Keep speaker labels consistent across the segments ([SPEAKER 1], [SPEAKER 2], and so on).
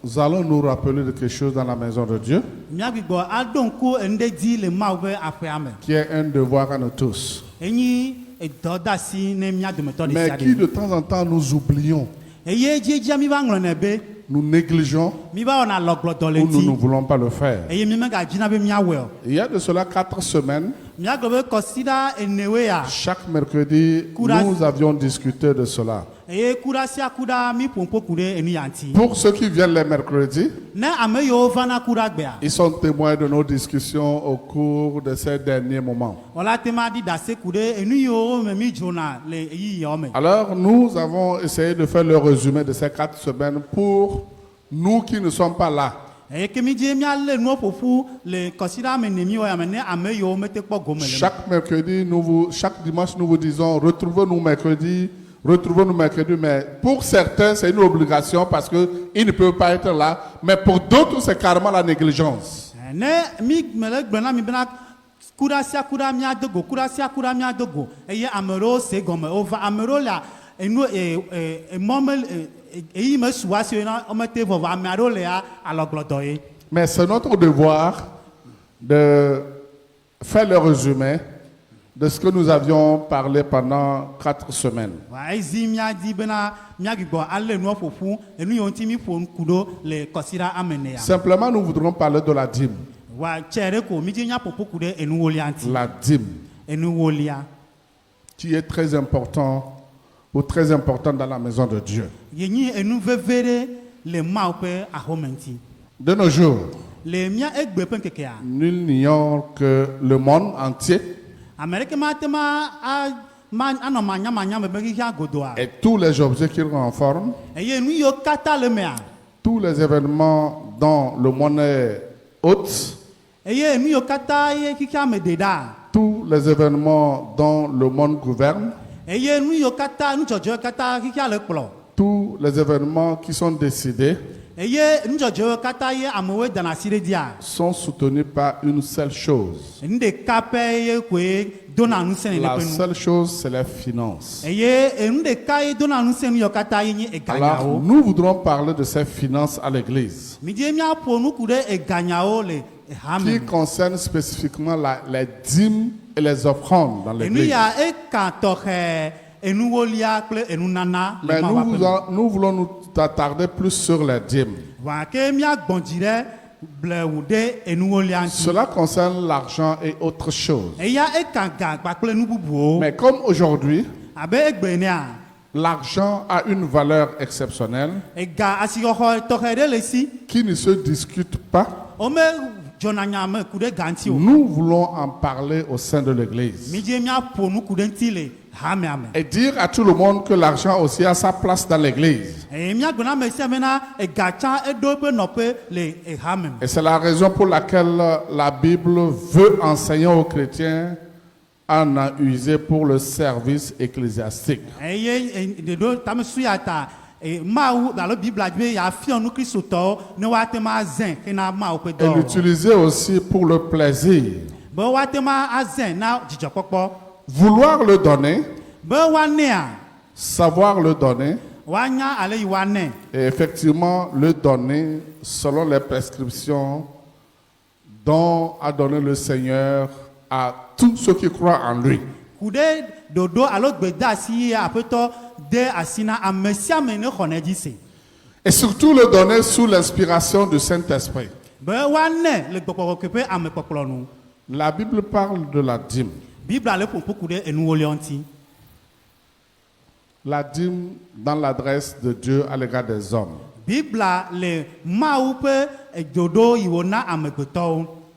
[SPEAKER 1] Nous allons nous rappeler de quelque chose dans la maison de Dieu, qui est un devoir à nous tous, mais qui de temps en temps nous oublions, nous négligeons ou nous ne voulons pas le faire. Il y a de cela 4 semaines, chaque mercredi, nous avions discuté de cela. Pour ceux qui viennent les mercredis, ils sont témoins de nos discussions au cours de ces derniers moments. Alors, nous avons essayé de faire le résumé de ces 4 semaines pour nous qui ne sommes pas là. Chaque mercredi, chaque dimanche, nous vous disons retrouvez-nous mercredi, mais pour certains, c'est une obligation parce qu'ils ne peuvent pas être là, mais pour d'autres, c'est carrément la négligence. Mais c'est notre devoir de faire le résumé de ce que nous avions parlé pendant 4 semaines. Simplement, nous voudrons parler de la dîme. La dîme, qui est très important ou très importante dans la maison de Dieu. De nos jours, nul n'ignore que le monde entier et tous les objets qu'il renforme, tous les événements dont le monde est hôte, tous les événements dont le monde gouverne, tous les événements qui sont décidés sont soutenus par une seule chose. La seule chose, c'est la finance. Alors, nous voudrons parler de ces finances à l'Église, qui concernent spécifiquement les dîmes et les offrandes dans l'Église. Mais nous voulons nous attarder plus sur les dîmes. Cela concerne l'argent et autre chose. Mais comme aujourd'hui, l'argent a une valeur exceptionnelle qui ne se discute pas. Nous voulons en parler au sein de l'Église et dire à tout le monde que l'argent aussi a sa place dans l'Église. Et c'est la raison pour laquelle la Bible veut enseigner aux chrétiens à en user pour le service ecclésiastique. Et l'utiliser aussi pour le plaisir. Vouloir le donner, savoir le donner, et effectivement le donner selon les prescriptions dont a donné le Seigneur à tous ceux qui croient en lui. Et surtout le donner sous l'inspiration du Saint-Esprit. La Bible parle de la dîme. La dîme dans l'adresse de Dieu à l'égard des hommes.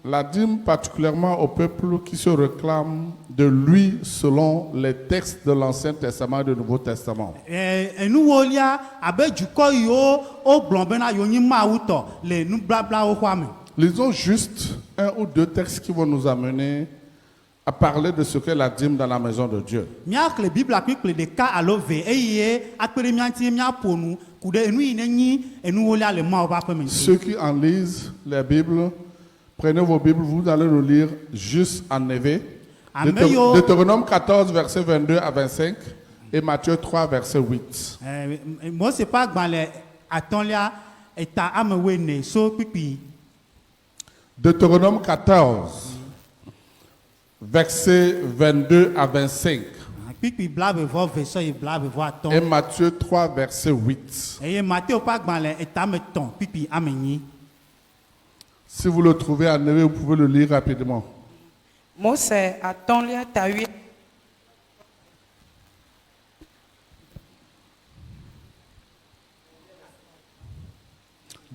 [SPEAKER 1] La dîme particulièrement au peuple qui se réclame de lui selon les textes de l'Ancien Testament et du Nouveau Testament. Lisons juste 1 ou 2 textes qui vont nous amener à parler de ce qu'est la dîme dans la maison de Dieu. Ceux qui en lisent les Bibles, prenez vos Bibles, vous allez nous lire juste en éveil. Deutéronome 14, verset 22 à 25 et Matthieu 3, verset 8.
[SPEAKER 2] eta amewe ne so pipi.
[SPEAKER 1] Deutéronome 14, versets 22 à 25.
[SPEAKER 2] Pipi blabe vo verso e blabe vo aton.
[SPEAKER 1] Et Matthieu 3, verset 8.
[SPEAKER 2] Et Matthieu pas gbanle eta meton pipi amenyi.
[SPEAKER 1] Si vous le trouvez en hébreu, vous pouvez le lire rapidement.
[SPEAKER 3] Mose atɔ̃lia tawi.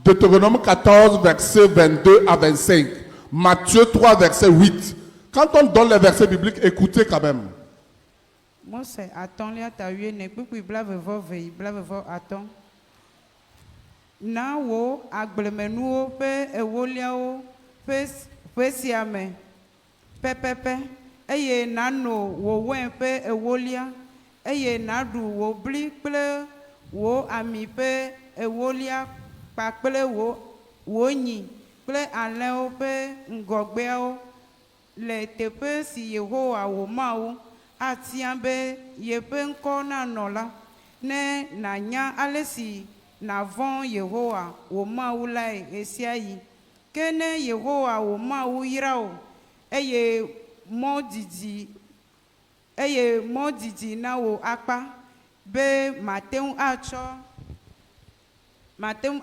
[SPEAKER 1] Deutéronome 14, versets 22 à 25. Matthieu 3, verset 8. Quand on donne les versets bibliques, écoutez quand même.
[SPEAKER 3] Mose atɔ̃lia tawi ne kpukpui blaeve vɔ ve blaeve vɔ atɔ̃. Na wo agblemenuwo ƒe ewoliawo ƒe sia me pɛpɛpɛ eye nano wo wɛn ƒe ewolia eye naɖu wo bli kple wo ami ƒe ewolia kpakple wo nyi kple alẽwo ƒe ŋgɔgbeawo le teƒe si Yehowa wo Mawu atia be yeƒe ŋkɔ nanɔ la ne nànya ale si nàvɔ̃ Yehowa wo Mawu lae ɣe sia ɣi. Ke ne Yehowa wo Mawu yra o eye mɔ didi na wo akpa be mate ŋu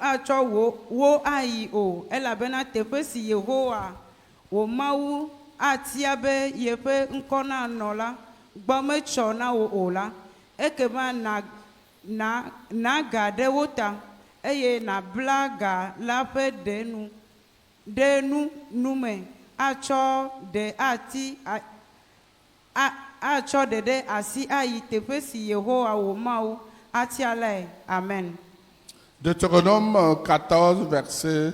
[SPEAKER 3] atsɔ wo ayi o elabena teƒe si Yehowa wo Mawu atia be yeƒe ŋkɔ nanɔ la gbɔ metsɔ na wo o la ekema na ga ɖe wo ta eye nabla ga la ƒe ɖe nu me atsɔ ɖe asi ayi teƒe si Yehowa wo Mawu atia lae. Amen.
[SPEAKER 1] Deutéronome 14, versets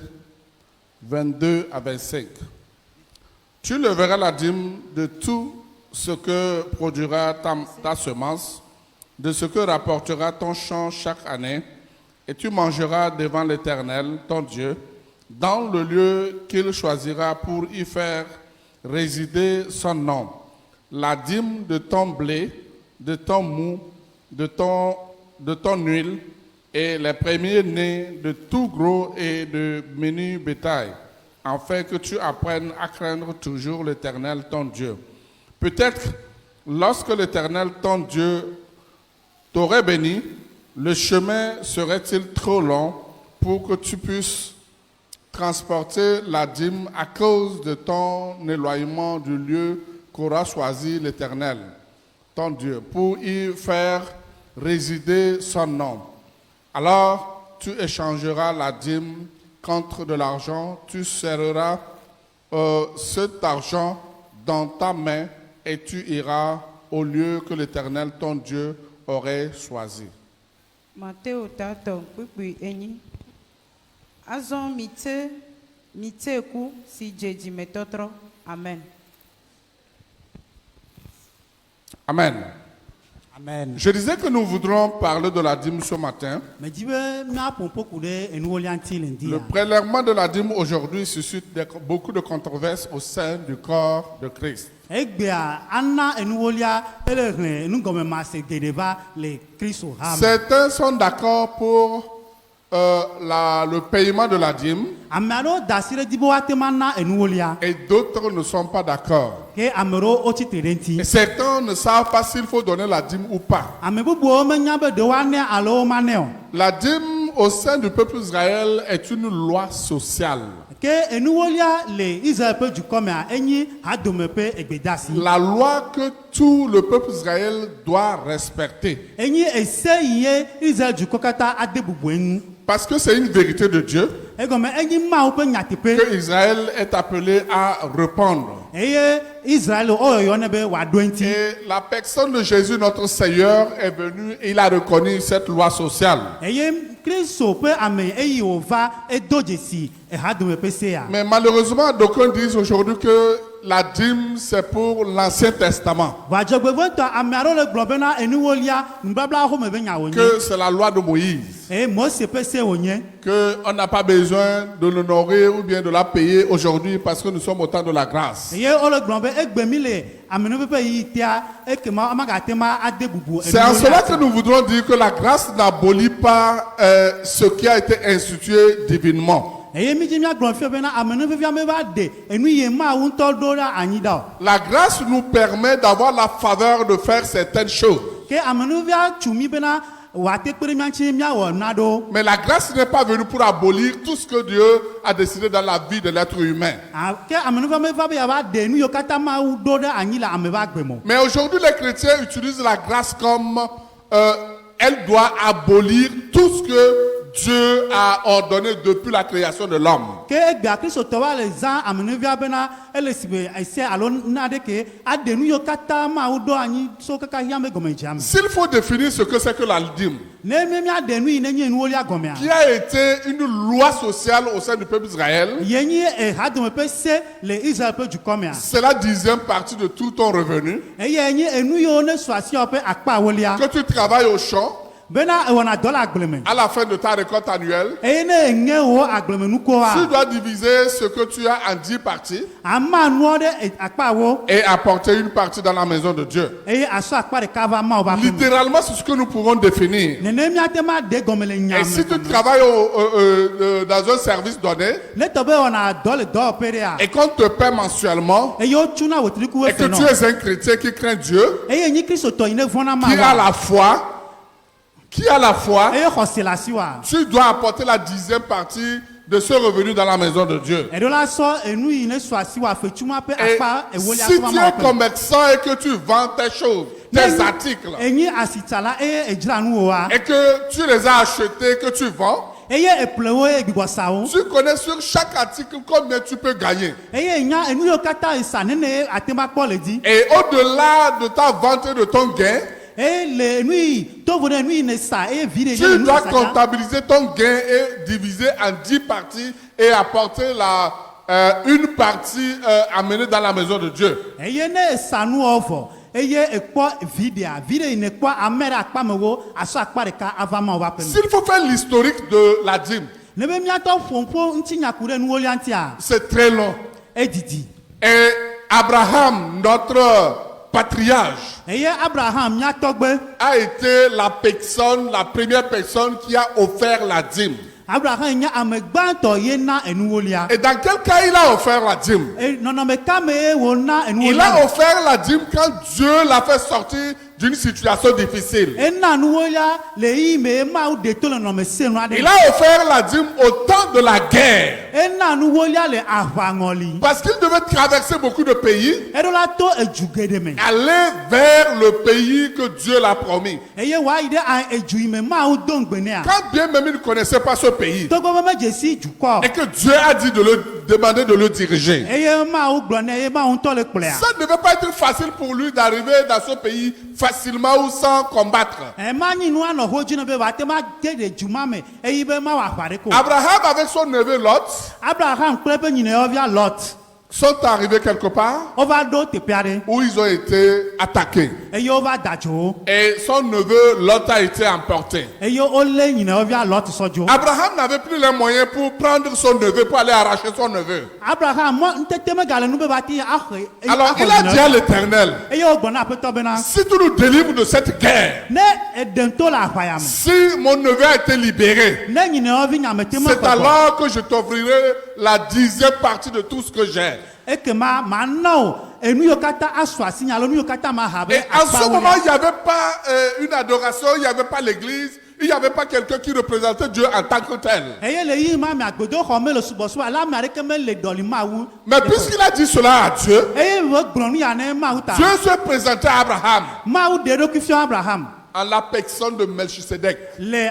[SPEAKER 1] 22 à 25. Tu leveras la dîme de tout ce que produira ta semence, de ce que rapportera ton champ chaque année, et tu mangeras devant l'Éternel, ton Dieu, dans le lieu qu'il choisira pour y faire résider son nom. La dîme de ton blé, de ton mou, de ton huile, et les premiers-nés de tout gros et de menu bétail, afin que tu apprennes à craindre toujours l'Éternel, ton Dieu. Peut-être, lorsque l'Éternel, ton Dieu, t'aurait béni, le chemin serait-il trop long pour que tu puisses transporter la dîme à cause de ton éloignement du lieu qu'aura choisi l'Éternel, ton Dieu, pour y faire résider son nom. Alors, tu échangeras la dîme contre de l'argent, tu serreras cet argent dans ta main et tu iras au lieu que l'Éternel, ton Dieu, aurait choisi.
[SPEAKER 3] Matteo tato kpukpui enyi. Azɔ mite ku si dzeji me tɔtrɔ. Amen.
[SPEAKER 1] Amen.
[SPEAKER 2] Amen.
[SPEAKER 1] Je disais que nous voudrons parler de la dîme ce matin.
[SPEAKER 2] Me di be na pompo ku ɖe enuwolia ŋuti le ŋdi
[SPEAKER 1] Le
[SPEAKER 2] ya.
[SPEAKER 1] prélèvement de la dîme aujourd'hui suscite beaucoup de controverses au sein du corps de Christ.
[SPEAKER 2] Egbea ana enuwolia ele hlẽ enugɔmemase geɖe va le Kristo ha me.
[SPEAKER 1] Certains sont d'accord pour le paiement de la dîme
[SPEAKER 2] Ame aɖewo da asi ɖe dzi be woate ma na enuwolia.
[SPEAKER 1] et d'autres ne sont pas d'accord.
[SPEAKER 2] Ke ame aɖewo wotsi tre ɖe
[SPEAKER 1] Et
[SPEAKER 2] ŋti.
[SPEAKER 1] certains ne savent pas s'il faut donner la dîme ou pas.
[SPEAKER 2] Ame bubuwo menya be ɖewo anɛ alo womanɛ o.
[SPEAKER 1] La dîme au sein du peuple d'Israël est une loi sociale.
[SPEAKER 2] Ke enuwolia le Israel ƒe dukɔ mea enyi hadome ƒe egbedasi.
[SPEAKER 1] La loi que tout le peuple d'Israël doit respecter.
[SPEAKER 2] Enyi ese yi ye Israel dukɔ katã ade bubu eŋu.
[SPEAKER 1] Parce que c'est une vérité de Dieu
[SPEAKER 2] Egɔme enyi Mawu ƒe nyateƒe.
[SPEAKER 1] que Israël est appelé à répondre.
[SPEAKER 2] Eye Israel woyɔyɔ ne be wòaɖo eŋti.
[SPEAKER 1] Et la personne de Jésus, notre Seigneur, est venue et il a reconnu cette loi sociale.
[SPEAKER 2] Eye Kristo ƒe ame eye wòva edo dzesi ehadome ƒe se ya.
[SPEAKER 1] Mais malheureusement, d'aucuns disent aujourd'hui que la dîme, c'est pour l'Ancien Testament.
[SPEAKER 2] Vadzɔgbevɔtɔ ame aɖewo le gblɔ bena enuwolia nubabla xɔme be nya wònye.
[SPEAKER 1] Que c'est la loi de Moïse.
[SPEAKER 2] Eye Mose ƒe se wònye.
[SPEAKER 1] Qu'on n'a pas besoin de l'honorer ou bien de la payer aujourd'hui parce que nous sommes au temps de la grâce.
[SPEAKER 2] Eye wole gblɔ be egbe mi le amenuveƒe yi tea ekema amagate ma ade bubu.
[SPEAKER 1] C'est en cela que nous voudrons dire que la grâce n'abolit pas ce qui a été institué divinement.
[SPEAKER 2] Eye mi dzi miagblɔ fia bena amenuvevia me va de enu yi Mawu ŋutɔ ɖo ɖe anyi da o.
[SPEAKER 1] La grâce nous permet d'avoir la faveur de faire certaines choses.
[SPEAKER 2] Ke amenuvevia tsu mi bena wòate kpe ɖe mía ŋuti míawɔ na ɖewo.
[SPEAKER 1] Mais la grâce n'est pas venue pour abolir tout ce que Dieu a décidé dans la vie de l'être humain.
[SPEAKER 2] Ke amenuvevia me va be yava de nu yiwo katã Mawu ɖo ɖe anyi le ame ƒe agbe me.
[SPEAKER 1] Mais aujourd'hui, les chrétiens utilisent la grâce comme elle doit abolir tout ce que Dieu a ordonné depuis la création de l'homme.
[SPEAKER 2] Ke egbea kristotɔwa le zã amenuvia bena ele si be ese alo na ɖe ke aɖe nu yiwo katã Mawu ɖo anyi so kaka hiã me gɔme dzea me.
[SPEAKER 1] S'il faut définir ce que c'est que la dîme,
[SPEAKER 2] Ne mi míaɖe nu yi ne nye enuwolia gɔmea.
[SPEAKER 1] qui a été une loi sociale au sein du peuple d'Israël,
[SPEAKER 2] Ye nyi ehadome ƒe se le Israel ƒe dukɔ mea.
[SPEAKER 1] c'est la 10e partie de tout ton revenu.
[SPEAKER 2] Eye nye enu yiwo ne sɔ asiawo ƒe akpa ewolia.
[SPEAKER 1] Que tu travailles au champ,
[SPEAKER 2] Bena ewɔna dɔ le agble me.
[SPEAKER 1] à la fin de ta récolte annuelle,
[SPEAKER 2] Eye ne eŋe wo agblemenukuwoa.
[SPEAKER 1] tu dois diviser ce que tu as en 10 parties
[SPEAKER 2] Ama nuɔ ɖe akpa wo.
[SPEAKER 1] et apporter une partie dans la maison de Dieu.
[SPEAKER 2] Eye asɔ akpa ɖeka va Mawu ƒe aƒe me.
[SPEAKER 1] Littéralement, c'est ce que nous pourrons définir.
[SPEAKER 2] Nene míate ma de gɔme le nya
[SPEAKER 1] Et
[SPEAKER 2] me.
[SPEAKER 1] si tu travailles dans un service donné
[SPEAKER 2] Ne tɔ be wɔna dɔ le dɔwɔƒe ɖea.
[SPEAKER 1] et qu'on te paie mensuellement
[SPEAKER 2] Eye wotsuna wòtrikuwo
[SPEAKER 1] et que
[SPEAKER 2] fe
[SPEAKER 1] tu
[SPEAKER 2] nɔ.
[SPEAKER 1] es un chrétien qui craint Dieu,
[SPEAKER 2] Eye nyi kristotɔ yi ne vɔna
[SPEAKER 1] qui a
[SPEAKER 2] Mawu.
[SPEAKER 1] la foi,
[SPEAKER 2] Eye xɔse le asi wa.
[SPEAKER 1] tu dois apporter la 10e partie de ce revenu dans la maison de Dieu.
[SPEAKER 2] Eɖo la sɔ enu yi ne sɔ asi wa fetsuma ƒe
[SPEAKER 1] Et
[SPEAKER 2] akpa ewolia
[SPEAKER 1] si
[SPEAKER 2] kɔ va
[SPEAKER 1] tu es
[SPEAKER 2] Mawu ƒe.
[SPEAKER 1] commerçant et que tu vends tes choses, tes articles,
[SPEAKER 2] Enyi asitsala eye edzra nuwoa.
[SPEAKER 1] et que tu les as achetés, que tu vends,
[SPEAKER 2] Eye eƒlewo eye gbigbɔsawo.
[SPEAKER 1] tu connais sur chaque article combien tu peux gagner.
[SPEAKER 2] Eye nya enu yiwo katã esa nene ate ma kpɔ le dzi.
[SPEAKER 1] Et au-delà de ta vente et de ton gain,
[SPEAKER 2] Eye le enu yi tovo ɖe nu yi ne sa eye vi ɖe nye
[SPEAKER 1] tu
[SPEAKER 2] le nu
[SPEAKER 1] dois
[SPEAKER 2] sa
[SPEAKER 1] comptabiliser ton gain et diviser en 10 parties et apporter une partie amenée dans la maison de Dieu.
[SPEAKER 2] Eye ne esa nuwo vɔ eye ekpɔ vi ɖe yi ne kpɔ ame ɖe akpa me wo asɔ akpa ɖeka ava Mawu ƒe aƒe me.
[SPEAKER 1] S'il faut faire l'historique de la dîme,
[SPEAKER 2] Ne be míatɔ ƒoƒo ŋuti nyaku ɖe nuwolia ŋutia
[SPEAKER 1] c'est très long.
[SPEAKER 2] edidi.
[SPEAKER 1] Et Abraham, notre patriarche,
[SPEAKER 2] Eye Abraham míatɔgbe.
[SPEAKER 1] a été la première personne qui a offert la dîme.
[SPEAKER 2] Abraham nye ame gbãtɔ ye na enuwolia.
[SPEAKER 1] Et dans quel cas il a offert la dîme?
[SPEAKER 2] Nɔnɔme ka me ye wòna
[SPEAKER 1] Il
[SPEAKER 2] enuwolia.
[SPEAKER 1] a offert la dîme quand Dieu l'a fait sortir d'une situation difficile.
[SPEAKER 2] Ena nuwolia le yi me Mawu ɖe to le nɔnɔme senu aɖe.
[SPEAKER 1] Il a offert la dîme au temps de la guerre.
[SPEAKER 2] Ena nuwolia le aʋaŋɔli.
[SPEAKER 1] Parce qu'il devait traverser beaucoup de pays,
[SPEAKER 2] Eɖo la to edzu geɖe me.
[SPEAKER 1] aller vers le pays que Dieu l'a promis.
[SPEAKER 2] Eye wòayi ɖe edzu yi me Mawu do ŋugbe nea.
[SPEAKER 1] Quand bien même il ne connaissait pas ce pays,
[SPEAKER 2] Togo be medze si dukɔ.
[SPEAKER 1] et que Dieu a dit de le demander de le diriger,
[SPEAKER 2] Eye Mawu gblɔ nɛ eye Mawu ŋutɔ le kplɔea.
[SPEAKER 1] ça ne devait pas être facile pour lui d'arriver dans ce pays facilement ou sans combattre.
[SPEAKER 2] Ma nyi nu anɔ ho dzi ne be wòate ma de ɖe dzuma me eye be ma wɔ aʋa ɖe ko.
[SPEAKER 1] Abraham avec son neveu Lot
[SPEAKER 2] Abraham kple eƒe nyinɔvia Lot
[SPEAKER 1] sont arrivés quelque part
[SPEAKER 2] wova ɖo teƒe aɖe
[SPEAKER 1] où ils ont été attaqués.
[SPEAKER 2] eye wova da dzo wo.
[SPEAKER 1] Et son neveu Lot a été emporté.
[SPEAKER 2] Eye wolé nyinɔvia Lot sɔ dzo.
[SPEAKER 1] Abraham n'avait plus les moyens pour prendre son neveu, pour aller arracher son neveu.
[SPEAKER 2] Abraham mɔ ntete megale nu be wòate axɔ.
[SPEAKER 1] Alors il a dit à l'Éternel,
[SPEAKER 2] Eye wogbɔ na aƒetɔ bena
[SPEAKER 1] si tu nous délivres de cette guerre,
[SPEAKER 2] ne eɖem to le aʋaya me.
[SPEAKER 1] si mon neveu a été libéré,
[SPEAKER 2] Ne nyinɔvi nyamete me
[SPEAKER 1] c'est alors que je t'offrirai la 10e partie de tout ce que j'ai.
[SPEAKER 2] ekema mana o enu yiwo katã asɔ asi nya alo nu yiwo katã ma ha be
[SPEAKER 1] Et en ce moment, il
[SPEAKER 2] akpawo.
[SPEAKER 1] n'y avait pas une adoration, il n'y avait pas l'église, il n'y avait pas quelqu'un qui représentait Dieu en tant que tel.
[SPEAKER 2] Eye le yi ma mi agbedoxɔ me le subɔsubɔ ale ame aɖeke me le dɔli Mawu.
[SPEAKER 1] Mais puisqu'il a dit cela à Dieu,
[SPEAKER 2] Eye wogblɔ nu ya ne Mawu ta.
[SPEAKER 1] Dieu se présentait à Abraham
[SPEAKER 2] Mawu ɖe eɖokui fiɔ Abraham
[SPEAKER 1] en la personne de Melchisedec.
[SPEAKER 2] le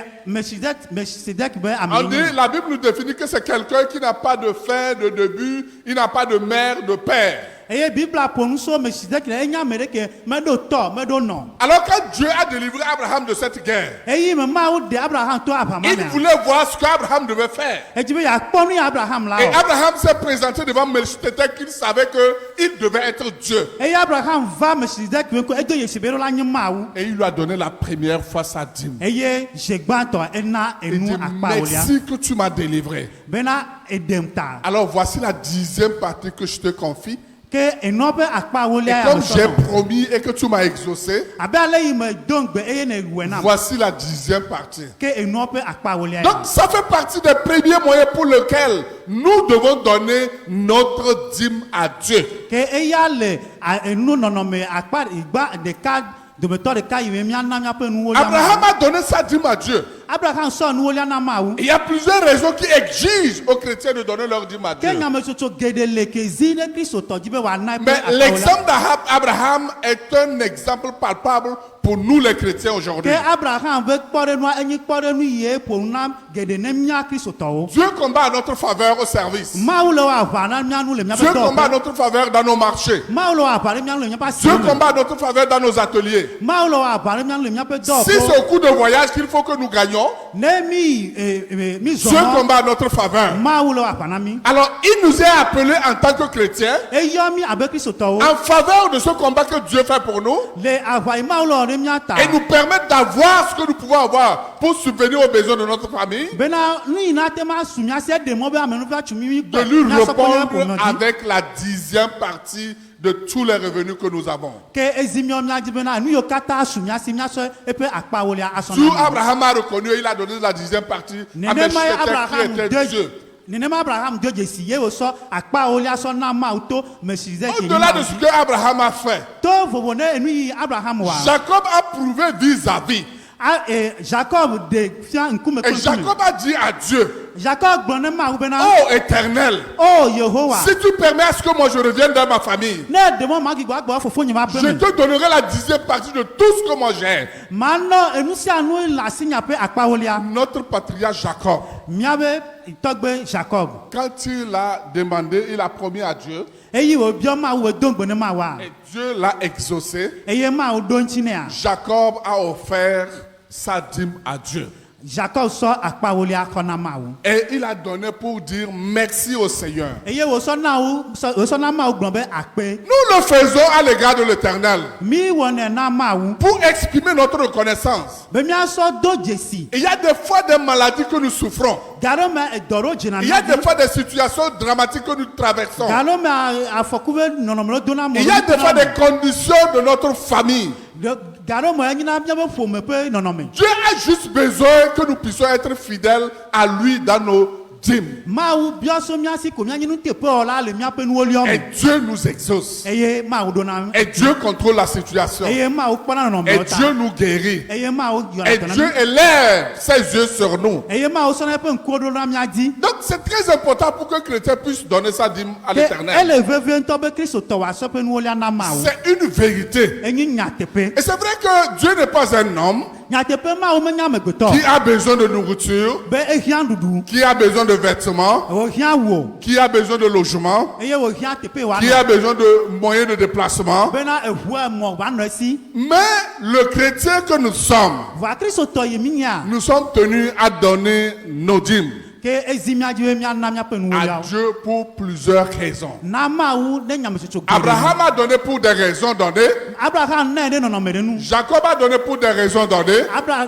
[SPEAKER 2] Melchizedek be
[SPEAKER 1] On
[SPEAKER 2] ame
[SPEAKER 1] dit,
[SPEAKER 2] yi.
[SPEAKER 1] la Bible nous définit que c'est quelqu'un qui n'a pas de fin, de début, il n'a pas de mère, de père.
[SPEAKER 2] eye bibla ponu so Melchizedek le enya mereke medo to medo no.
[SPEAKER 1] Alors quand Dieu a délivré Abraham de cette guerre,
[SPEAKER 2] Eyi me ma wo de Abraham to Abraham.
[SPEAKER 1] il voulait voir ce qu'Abraham devait faire.
[SPEAKER 2] Ejibe ya ponu Abraham la.
[SPEAKER 1] Et Abraham s'est présenté devant Melchizedek, qu'il savait qu'il devait être Dieu.
[SPEAKER 2] Eyi Abraham va Melchizedek ko edo yesibero la nyima wu.
[SPEAKER 1] Et il lui a donné la première fois sa dîme.
[SPEAKER 2] Eye jegbanto ena
[SPEAKER 1] Il
[SPEAKER 2] enu
[SPEAKER 1] dit,
[SPEAKER 2] akpa olia.
[SPEAKER 1] merci que tu m'as délivré.
[SPEAKER 2] Bena edemta.
[SPEAKER 1] Alors voici la 10e partie que je te confie.
[SPEAKER 2] Ke enobe akpa
[SPEAKER 1] Et
[SPEAKER 2] olia.
[SPEAKER 1] comme j'ai promis et que tu m'as exaucé,
[SPEAKER 2] Abe ale yi me dongbe eye ne wena.
[SPEAKER 1] voici la 10e partie.
[SPEAKER 2] Ke enobe akpa olia.
[SPEAKER 1] Donc ça fait partie des premiers moyens pour lesquels nous devons donner notre dîme à Dieu.
[SPEAKER 2] Ke eya le enu nonome akpa igba de ka dometo de ka yi mia na mia pe nu olia.
[SPEAKER 1] Abraham a donné sa dîme à Dieu.
[SPEAKER 2] Abraham so nu olia na ma wu.
[SPEAKER 1] Il y a plusieurs raisons qui exigent aux chrétiens de donner leur dîme à Dieu.
[SPEAKER 2] Ke nyame soso gedele ke zine Kristo to jibe wa na pe.
[SPEAKER 1] Mais l'exemple d'Abraham est un exemple palpable pour nous les chrétiens aujourd'hui.
[SPEAKER 2] Ke Abraham ve kpore no enyi kpore nu ye po na gede ne mia Kristo to wo.
[SPEAKER 1] Dieu combat à notre faveur au service.
[SPEAKER 2] Ma wu le wa va na mia nu le mia
[SPEAKER 1] Dieu
[SPEAKER 2] pe to.
[SPEAKER 1] combat à notre faveur dans nos marchés.
[SPEAKER 2] Ma wu le wa va le mia nu le mia pa si.
[SPEAKER 1] Dieu combat à notre faveur dans nos ateliers.
[SPEAKER 2] Ma wu le wa va le mia nu le mia pe do.
[SPEAKER 1] Si c'est au cours de voyage qu'il faut que nous gagnions,
[SPEAKER 2] Ne mi mi zo.
[SPEAKER 1] Dieu combat à notre faveur.
[SPEAKER 2] Ma wu le wa va na mi.
[SPEAKER 1] Alors, il nous est appelé en tant que chrétiens
[SPEAKER 2] E yo mi abe Kristo to wo.
[SPEAKER 1] en faveur de ce combat que Dieu fait pour nous
[SPEAKER 2] Le avai ma wu le mia ta.
[SPEAKER 1] et nous permettre d'avoir ce que nous pouvons avoir pour subvenir aux besoins de notre famille,
[SPEAKER 2] Bena ni na te ma sumia se de mo be amenu va chumi
[SPEAKER 1] de lui répondre avec la 10e partie de tous les revenus que nous avons.
[SPEAKER 2] ke ezimio mia di bena nu yo kata sumia si mia so epe akpa wo le
[SPEAKER 1] Tout
[SPEAKER 2] asona.
[SPEAKER 1] Abraham a reconnu, il a donné la 10e partie à
[SPEAKER 2] Nene ma
[SPEAKER 1] Melchizedek
[SPEAKER 2] Abraham
[SPEAKER 1] qui était Dieu.
[SPEAKER 2] Nene ma Abraham de jesi ye wo so akpa wo le asona ma uto Melchizedek.
[SPEAKER 1] Au-delà de ce que Abraham a fait,
[SPEAKER 2] To vovo ne enu yi Abraham wa.
[SPEAKER 1] Jacob a prouvé vis-à-vis.
[SPEAKER 2] Jacob de fia nkume
[SPEAKER 1] Et Jacob a dit à Dieu,
[SPEAKER 2] Jacob gbɔne ma wo bena.
[SPEAKER 1] oh Éternel,
[SPEAKER 2] Oh Yehowa.
[SPEAKER 1] si tu permets à ce que moi je revienne dans ma famille,
[SPEAKER 2] Ne demo ma gigba gbo fofo nyima
[SPEAKER 1] je
[SPEAKER 2] pe me.
[SPEAKER 1] te donnerai la 10e partie de tout ce que moi j'ai.
[SPEAKER 2] Mano enu si anu la sinya pe akpa wo le.
[SPEAKER 1] Notre patriarche Jacob,
[SPEAKER 2] Miabe itogbe Jacob.
[SPEAKER 1] quand il a demandé, il a promis à Dieu,
[SPEAKER 2] Eyi wo bio ma wo don gbɔne ma wa.
[SPEAKER 1] et Dieu l'a exaucé.
[SPEAKER 2] Eye ma wo don chine a.
[SPEAKER 1] Jacob a offert sa dîme à Dieu.
[SPEAKER 2] Jacob so akpa wo le akona ma wo.
[SPEAKER 1] Et il a donné pour dire merci au Seigneur.
[SPEAKER 2] Eye wo so na ma wo gbɔn be akpe.
[SPEAKER 1] Nous le faisons à l'égard de l'Éternel
[SPEAKER 2] Mi wo ne na ma wo.
[SPEAKER 1] pour exprimer notre reconnaissance.
[SPEAKER 2] Be mia so do jesi.
[SPEAKER 1] Il y a des fois des maladies que nous souffrons.
[SPEAKER 2] Garo me edoro jina
[SPEAKER 1] Il y a
[SPEAKER 2] na.
[SPEAKER 1] des fois des situations dramatiques que nous traversons.
[SPEAKER 2] Garo me afɔkuve nɔnɔmelo dona mo.
[SPEAKER 1] Il y a des fois des conditions de notre famille.
[SPEAKER 2] Garo mo nyina bia be fome pe nɔnɔme.
[SPEAKER 1] Dieu a juste besoin que nous puissions être fidèles à lui dans nos dîmes.
[SPEAKER 2] Mawu bia so mia si ko mia nyinu te pe ola le mia pe nu oliom.
[SPEAKER 1] Et Dieu nous exauce.
[SPEAKER 2] Eye mawu dona.
[SPEAKER 1] Et Dieu contrôle la situation.
[SPEAKER 2] Eye mawu kpana nɔnɔme
[SPEAKER 1] Et
[SPEAKER 2] ota.
[SPEAKER 1] Dieu nous guérit.
[SPEAKER 2] Eye mawu
[SPEAKER 1] Et Dieu élève ses yeux sur nous.
[SPEAKER 2] Eye mawu so na pe nko do na mia di.
[SPEAKER 1] Donc c'est très important pour que le chrétien puisse donner sa dîme à l'Éternel.
[SPEAKER 2] Elle veve nto be Kristo to wa so pe nu olia na mawu.
[SPEAKER 1] C'est une vérité.
[SPEAKER 2] Enyi nyatepe.
[SPEAKER 1] Et c'est vrai que Dieu n'est pas un homme
[SPEAKER 2] Nyatepe mawu me nya megbeto.
[SPEAKER 1] qui a besoin de nourriture,
[SPEAKER 2] Be ehia dudu.
[SPEAKER 1] qui a besoin de vêtements,
[SPEAKER 2] O hia wo.
[SPEAKER 1] qui a besoin de logement,
[SPEAKER 2] Eye wo hia tepe wa.
[SPEAKER 1] qui a besoin de moyens de déplacement.
[SPEAKER 2] Be na ehu mo wa no si.
[SPEAKER 1] Mais le chrétien que nous sommes,
[SPEAKER 2] Va Kristo to ye minya.
[SPEAKER 1] nous sommes tenus à donner nos dîmes
[SPEAKER 2] Ke ezimia di mia na mia pe nu
[SPEAKER 1] à
[SPEAKER 2] olia.
[SPEAKER 1] Dieu pour plusieurs raisons.
[SPEAKER 2] Na mawu ne nyame soso.
[SPEAKER 1] Abraham a donné pour des raisons données.
[SPEAKER 2] Abraham ne de nɔnɔme de nu.
[SPEAKER 1] Jacob a donné pour des raisons données.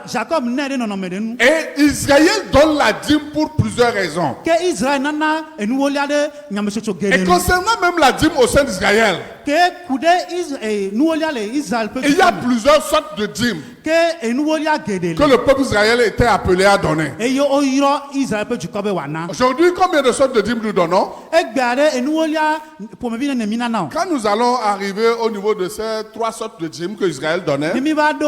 [SPEAKER 2] Jacob ne de nɔnɔme de nu.
[SPEAKER 1] Et Israël donne la dîme pour plusieurs raisons.
[SPEAKER 2] Ke Israel nana enuwolia de nyame soso
[SPEAKER 1] Et
[SPEAKER 2] gede nu.
[SPEAKER 1] concernant même la dîme au sein d'Israël,
[SPEAKER 2] Ke kude nuwolia le Israel pe.
[SPEAKER 1] il y a plusieurs sortes de dîmes
[SPEAKER 2] Ke enuwolia gede
[SPEAKER 1] que
[SPEAKER 2] le.
[SPEAKER 1] le peuple israélien était appelé à donner.
[SPEAKER 2] Eyo oyiro Israel pe jukɔ be wana.
[SPEAKER 1] Aujourd'hui, combien de sortes de dîmes nous donnons?
[SPEAKER 2] Egbare enuwolia pomevi ne mina na.
[SPEAKER 1] Quand nous allons arriver au niveau de ces 3 sortes de dîmes que Israël donnait,
[SPEAKER 2] Nimi va do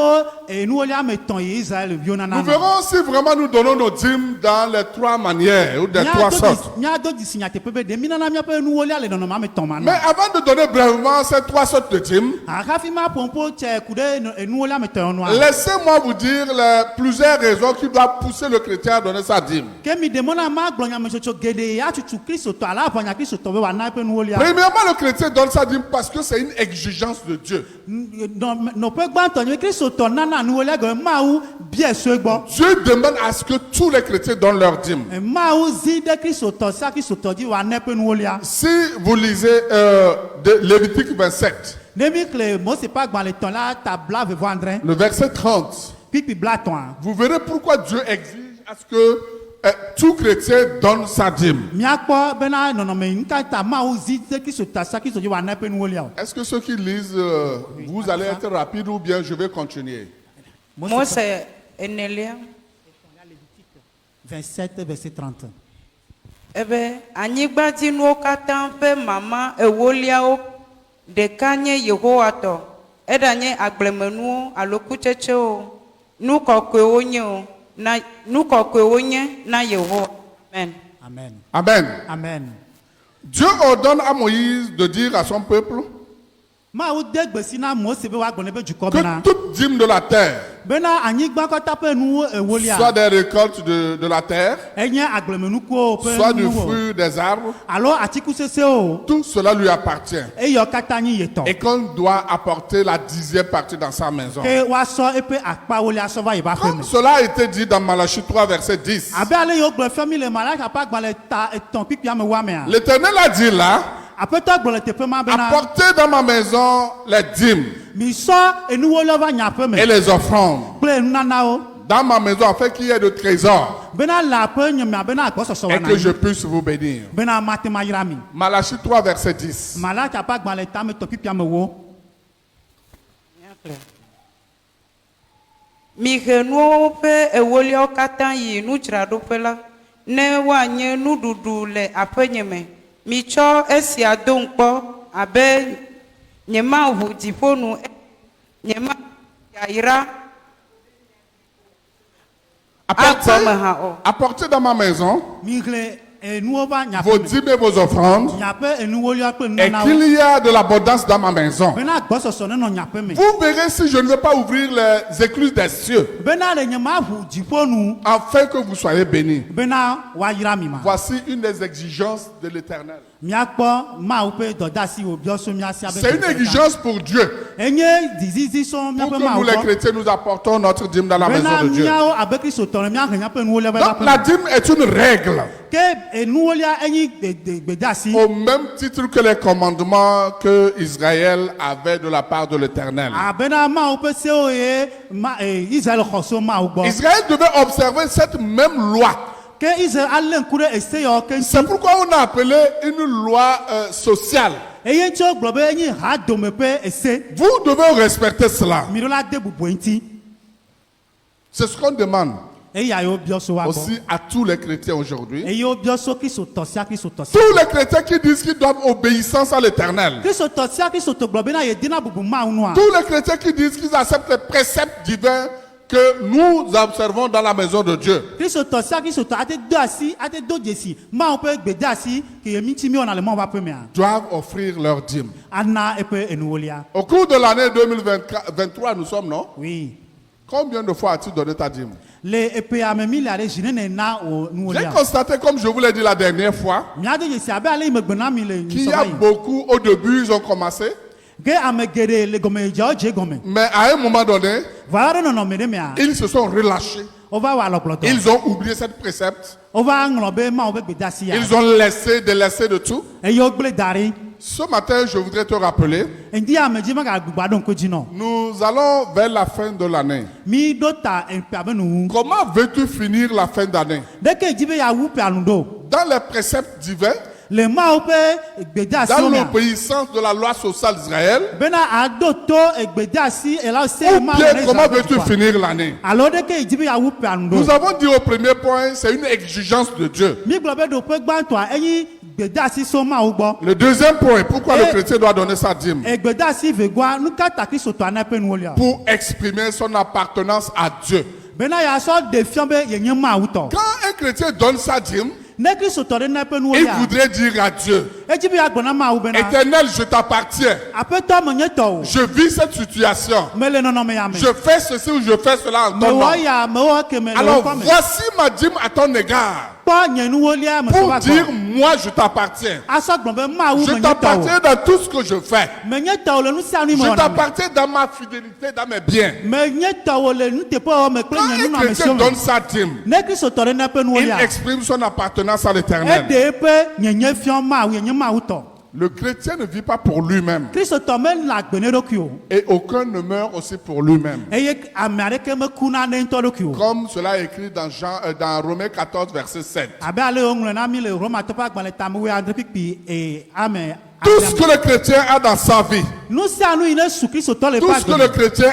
[SPEAKER 2] enuwolia me ton ye Israel bio nana.
[SPEAKER 1] nous verrons si vraiment nous donnons nos dîmes dans les 3 manières ou des 3 sortes.
[SPEAKER 2] Nya do disinya te pe be de mina na mia pe enuwolia le nɔnɔma me ton
[SPEAKER 1] Mais
[SPEAKER 2] mana.
[SPEAKER 1] avant de donner brièvement devant ces trois sortes de dîmes,
[SPEAKER 2] Akafima pompo tche kude enuolia metonwa.
[SPEAKER 1] laissez-moi vous dire les plusieurs raisons qui doivent pousser le chrétien à donner sa dîme.
[SPEAKER 2] Kemi demona ma gbonya mechocho gede ya chuchu Kristo to ala panya Kristo to be wa na pe nuolia.
[SPEAKER 1] Premièrement, le chrétien donne sa dîme parce que c'est une exigence de Dieu.
[SPEAKER 2] No pe gba to ni Kristo to nana nuolia go mawu bie so egbo.
[SPEAKER 1] Dieu demande à ce que tous les chrétiens donnent leur dîme.
[SPEAKER 2] Mawu zi de Kristo to sa Kristo to di wa na pe nuolia.
[SPEAKER 1] Si vous lisez de Lévitique 27,
[SPEAKER 2] Demi kle mo se pa gba le ton la tabla ve vendre.
[SPEAKER 1] le verset 30,
[SPEAKER 2] Pipi blaton.
[SPEAKER 1] vous verrez pourquoi Dieu exige à ce que tout chrétien donne sa dîme.
[SPEAKER 2] Miakpo bena no me nka ta mawu zi de Kristo ta sa Kristo di wa na pe nuolia.
[SPEAKER 1] Est-ce que ceux qui lisent, vous allez être rapide ou bien je vais continuer?
[SPEAKER 3] Mose enelia
[SPEAKER 2] 27 verset 30.
[SPEAKER 3] ebe anyigbadzinuwo katã ƒe mama ewoliawo ɖeka nye Yehowa tɔ eɖanye agblemenuwo alo kutsetsewo nu kɔkɔewo nye o na nu kɔkɔewo nye na Yehowa. Amen.
[SPEAKER 2] Amen.
[SPEAKER 1] Amen.
[SPEAKER 2] Amen.
[SPEAKER 1] Dieu ordonne à Moïse de dire à son peuple
[SPEAKER 2] Mawu de gbesi na Mose be wa gbɔne be dukɔ bena.
[SPEAKER 1] que toute dîme de la terre,
[SPEAKER 2] Bena anyigba kɔta ƒe nuwo ewolia.
[SPEAKER 1] soit des récoltes de la terre,
[SPEAKER 2] Enye agblemenukuwo ƒe
[SPEAKER 1] soit du
[SPEAKER 2] nuwo.
[SPEAKER 1] fruit des arbres,
[SPEAKER 2] Alo atikusesewo.
[SPEAKER 1] tout cela lui appartient.
[SPEAKER 2] Eyɔ katã nyi yetɔ.
[SPEAKER 1] Et qu'on doit apporter la 10e partie dans sa maison.
[SPEAKER 2] Ke woasɔ eƒe akpawolia sɔ va yi ba ƒe
[SPEAKER 1] Comme
[SPEAKER 2] me.
[SPEAKER 1] cela a été dit dans Malachie 3, verset 10.
[SPEAKER 2] Abe ale yiwo gblɔ fɛn mi le Malaki ƒe agbalẽ ta etɔ̃ kpikpia me wa mea.
[SPEAKER 1] L'Éternel a dit là,
[SPEAKER 2] Aƒetɔ gblɔ le teƒe ma bena.
[SPEAKER 1] apportez dans ma maison les dîmes
[SPEAKER 2] Misɔ enuwoliwo va nye aƒe me.
[SPEAKER 1] et les offrandes
[SPEAKER 2] Kple nunanawo.
[SPEAKER 1] dans ma maison afin qu'il y ait de trésors
[SPEAKER 2] Bena le aƒe nye mea bena agbɔsɔsɔ wa
[SPEAKER 1] et
[SPEAKER 2] na
[SPEAKER 1] que
[SPEAKER 2] mi.
[SPEAKER 1] je puisse vous bénir.
[SPEAKER 2] Bena mate ma yra mi.
[SPEAKER 1] Malachie 3, verset 10.
[SPEAKER 2] Malaki ƒe agbalẽ ta me tɔ kpikpia me wo.
[SPEAKER 3] Mihe nuwo ƒe ewoliawo katã yi nudzraɖoƒe la ne woanye nuɖuɖu le aƒenye me. Mitsɔ esia do ŋkpɔ abe nyemaʋu dziƒonu nyema yayra agbɔme hã o.
[SPEAKER 1] Apportez dans ma maison
[SPEAKER 2] Mi hle enuwo va nye
[SPEAKER 1] vos
[SPEAKER 2] aƒe me.
[SPEAKER 1] dîmes et vos offrandes
[SPEAKER 2] Nye aƒe enuwoliawo kple
[SPEAKER 1] et
[SPEAKER 2] nunanawo.
[SPEAKER 1] qu'il y a de l'abondance dans ma maison.
[SPEAKER 2] Bena agbɔsɔsɔ nenɔ nye aƒe me.
[SPEAKER 1] Vous verrez si je ne vais pas ouvrir les écluses des cieux
[SPEAKER 2] Bena le nyemaʋu dziƒonu.
[SPEAKER 1] afin que vous soyez bénis.
[SPEAKER 2] Bena woayra mi ma.
[SPEAKER 1] Voici une des exigences de l'Éternel.
[SPEAKER 2] Miakpɔ Mawu ƒe dɔdeasi wòbiɔ so míasia be.
[SPEAKER 1] C'est une exigence pour Dieu.
[SPEAKER 2] Enye dizizi sɔŋ
[SPEAKER 1] Pour
[SPEAKER 2] míaƒe
[SPEAKER 1] que nous
[SPEAKER 2] Mawu
[SPEAKER 1] les
[SPEAKER 2] gbɔ.
[SPEAKER 1] chrétiens nous apportons notre dîme dans la maison
[SPEAKER 2] Bena
[SPEAKER 1] de Dieu.
[SPEAKER 2] míawo abe kristotɔ le míahe míaƒe nuwolia va yi
[SPEAKER 1] Donc
[SPEAKER 2] va
[SPEAKER 1] la
[SPEAKER 2] ƒe me.
[SPEAKER 1] dîme est une règle.
[SPEAKER 2] Ke enuwolia enyi gbedeasi.
[SPEAKER 1] Au même titre que les commandements que Israël avait de la part de l'Éternel.
[SPEAKER 2] Abena Mawu ƒe sewo ye Israël xɔ so Mawu gbɔ.
[SPEAKER 1] Israël devait observer cette même loi.
[SPEAKER 2] Ke Israël alé ŋku ɖe eseyɔ ke
[SPEAKER 1] C'est
[SPEAKER 2] ŋuti.
[SPEAKER 1] pourquoi on a appelé une loi sociale.
[SPEAKER 2] Eye ŋuti wogblɔ be enyi ha dome ƒe ese.
[SPEAKER 1] Vous devez respecter cela.
[SPEAKER 2] Mi ɖo la de bubu ŋuti.
[SPEAKER 1] C'est ce qu'on demande
[SPEAKER 2] Eya ye wobiɔ so wa gbɔ.
[SPEAKER 1] aussi à tous les chrétiens aujourd'hui.
[SPEAKER 2] Eye wobiɔ so kristotɔ sia kristotɔ sia.
[SPEAKER 1] Tous les chrétiens qui disent qu'ils doivent obéissance à l'Éternel.
[SPEAKER 2] Kristotɔ sia kristotɔ gblɔ bena yedina bubu Mawu nua.
[SPEAKER 1] Tous les chrétiens qui disent qu'ils acceptent les préceptes divins que nous observons dans la maison de Dieu.
[SPEAKER 2] Kristotɔ sia kristotɔ ate do asi ate do dzesi Mawu ƒe gbedeasi ke ye ŋuti mi wɔna le Mawu ƒe aƒe mea.
[SPEAKER 1] Doivent offrir leur dîme.
[SPEAKER 2] Ana eƒe enuwolia.
[SPEAKER 1] Au cours de l'année 2023, nous sommes, non?
[SPEAKER 2] Oui.
[SPEAKER 1] Combien de fois as-tu donné ta dîme?
[SPEAKER 2] Le eƒea me mi le ale zi ne na o
[SPEAKER 1] J'ai
[SPEAKER 2] nuwolia.
[SPEAKER 1] constaté, comme je vous l'ai dit la dernière fois,
[SPEAKER 2] Mia de dzesi abe ale yi megbe na mi le
[SPEAKER 1] qu'il y a
[SPEAKER 2] nusɔba yi.
[SPEAKER 1] beaucoup, au début, ils ont commencé,
[SPEAKER 2] Ke ame geɖe le gɔmedzedzewo dze gɔme.
[SPEAKER 1] mais à un moment donné,
[SPEAKER 2] Va ɖe nɔnɔme ɖe mea.
[SPEAKER 1] ils se sont relâchés.
[SPEAKER 2] Wova wɔ alɔgblɔdɔ.
[SPEAKER 1] Ils ont oublié cette précepte.
[SPEAKER 2] Wova ŋlɔ be Mawu ƒe gbedeasi ya.
[SPEAKER 1] Ils ont délaissé de tout.
[SPEAKER 2] Eye wogblẽ da ɖi.
[SPEAKER 1] Ce matin, je voudrais te rappeler,
[SPEAKER 2] Ŋdi ame dzi megagbugba ɖo ŋku dzi nɔ.
[SPEAKER 1] nous allons vers la fin de l'année.
[SPEAKER 2] Mi ɖo ta eƒea be nuwu.
[SPEAKER 1] Comment veux-tu finir la fin d'année?
[SPEAKER 2] Ɖeke dzi be yeawu ƒea nu ɖo.
[SPEAKER 1] Dans les préceptes divins,
[SPEAKER 2] Le Mawu ƒe
[SPEAKER 1] dans
[SPEAKER 2] gbedeasiwo mea.
[SPEAKER 1] l'obéissance de la loi sociale d'Israël,
[SPEAKER 2] Bena aɖo to gbedeasi ela se
[SPEAKER 1] ou
[SPEAKER 2] Mawu
[SPEAKER 1] bien
[SPEAKER 2] ne
[SPEAKER 1] comment
[SPEAKER 2] Israel
[SPEAKER 1] veux-tu
[SPEAKER 2] dukɔa.
[SPEAKER 1] finir l'année?
[SPEAKER 2] Alo ɖeke dzi be yeawu ƒea nu
[SPEAKER 1] Nous
[SPEAKER 2] ɖo.
[SPEAKER 1] avons dit au premier point, c'est une exigence de Dieu.
[SPEAKER 2] Mi gblɔ be ɖoƒe gbãtɔa enyi gbedeasi so Mawu gbɔ.
[SPEAKER 1] Le deuxième point, pourquoi le
[SPEAKER 2] Et-
[SPEAKER 1] chrétien doit donner sa dîme?
[SPEAKER 2] Gbedeasi vegoa nu ka ta kristotɔa na ƒe nuwolia.
[SPEAKER 1] Pour exprimer son appartenance à Dieu.
[SPEAKER 2] Bena yeasɔ ɖe fiɔ be yenye Mawu tɔ.
[SPEAKER 1] Quand un chrétien donne sa dîme,
[SPEAKER 2] ne Kristo tɔ ɖe ne ƒe nuwo
[SPEAKER 1] Il
[SPEAKER 2] lia
[SPEAKER 1] voudrait dire à Dieu,
[SPEAKER 2] edzi be agbɔ na Mawu bena
[SPEAKER 1] Éternel, je t'appartiens.
[SPEAKER 2] aƒetɔ menye tɔwò
[SPEAKER 1] Je vis cette situation.
[SPEAKER 2] mele nɔnɔme ya me
[SPEAKER 1] Je fais ceci ou je fais cela en ton nom.
[SPEAKER 2] mewɔ ya mewɔ keme le
[SPEAKER 1] Alors
[SPEAKER 2] wokɔ me
[SPEAKER 1] voici ma dîme à ton égard.
[SPEAKER 2] kpɔ nye nuwo lia me
[SPEAKER 1] Pour
[SPEAKER 2] va
[SPEAKER 1] dire,
[SPEAKER 2] gbɔ
[SPEAKER 1] moi je t'appartiens.
[SPEAKER 2] asɔ gblɔ be Mawu
[SPEAKER 1] Je
[SPEAKER 2] menye tɔwò
[SPEAKER 1] t'appartiens dans tout ce que je fais.
[SPEAKER 2] menye tɔwò le nu sia nu
[SPEAKER 1] Je
[SPEAKER 2] me wɔna me
[SPEAKER 1] t'appartiens dans ma fidélité, dans mes biens.
[SPEAKER 2] menye tɔwò le nuteƒewɔ me kple
[SPEAKER 1] Quand
[SPEAKER 2] nye
[SPEAKER 1] un
[SPEAKER 2] nunɔamesiwo
[SPEAKER 1] chrétien
[SPEAKER 2] me
[SPEAKER 1] donne sa dîme,
[SPEAKER 2] ne Kristo tɔ ɖe ne ƒe nuwo
[SPEAKER 1] il
[SPEAKER 2] lia
[SPEAKER 1] exprime son appartenance à l'éternel.
[SPEAKER 2] eɖe eƒe nyenye fiɔ Mawu yenye Mawu tɔ
[SPEAKER 1] Le chrétien ne vit pas pour lui-même.
[SPEAKER 2] Kristo tɔ mele agbe ne ɖokui o
[SPEAKER 1] Et aucun ne meurt aussi pour lui-même.
[SPEAKER 2] eye ame aɖeke mekuna ne ŋutɔ ɖokui o
[SPEAKER 1] Comme cela est écrit dans Romains 14, verset 7.
[SPEAKER 2] abe ale woŋlɔ na mi le Romatɔ ƒe agbalẽ tame wuiadre kpikpi ame
[SPEAKER 1] Tout ce que le chrétien a dans sa vie,
[SPEAKER 2] nu sia nu yi ne su Kristotɔ le
[SPEAKER 1] tout
[SPEAKER 2] ƒe
[SPEAKER 1] ce que
[SPEAKER 2] agbe
[SPEAKER 1] le chrétien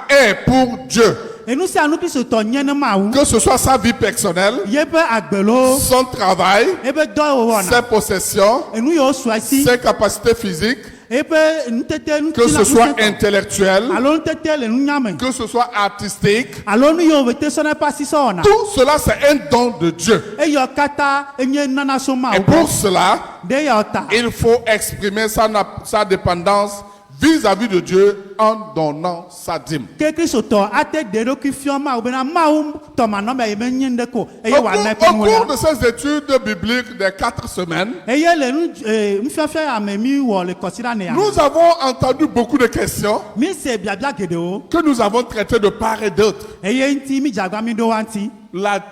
[SPEAKER 1] est pour Dieu.
[SPEAKER 2] enu sia nu Kristotɔ nye ne Mawu
[SPEAKER 1] Que ce soit sa vie personnelle,
[SPEAKER 2] yeƒe agbe loo
[SPEAKER 1] son travail,
[SPEAKER 2] ebe dɔwɔwɔ
[SPEAKER 1] ses
[SPEAKER 2] wɔna
[SPEAKER 1] possessions,
[SPEAKER 2] enu yiwo su asi
[SPEAKER 1] ses capacités physiques,
[SPEAKER 2] eƒe nutete
[SPEAKER 1] que ce soit intellectuel,
[SPEAKER 2] alo nutete le nunya me
[SPEAKER 1] que ce soit artistique.
[SPEAKER 2] alo nu yiwo bete sɔ ne ƒe asi sɔ wɔna
[SPEAKER 1] Tout cela, c'est un don de Dieu.
[SPEAKER 2] eyɔ katã enye nana so
[SPEAKER 1] Et
[SPEAKER 2] Mawu
[SPEAKER 1] pour cela,
[SPEAKER 2] de yawo ta
[SPEAKER 1] il faut exprimer sa dépendance vis-à-vis de Dieu en donnant sa dîme.
[SPEAKER 2] ke Kristotɔ ate ɖe eɖokui fiɔ Mawu bena Mawu tɔmanɔmɛ yi menye ŋɖe ko eye
[SPEAKER 1] Au
[SPEAKER 2] wòana
[SPEAKER 1] cours,
[SPEAKER 2] eƒe
[SPEAKER 1] au
[SPEAKER 2] nuwo
[SPEAKER 1] cours
[SPEAKER 2] la
[SPEAKER 1] de ces études bibliques des 4 semaines,
[SPEAKER 2] eye le nufiafia ya me mi wɔ le kɔsida ne ya
[SPEAKER 1] nous avons entendu beaucoup de questions
[SPEAKER 2] mi se biabia geɖewo
[SPEAKER 1] que nous avons traitées de part et d'autre.
[SPEAKER 2] eye ŋuti mi dzagba mi ɖo wa ŋuti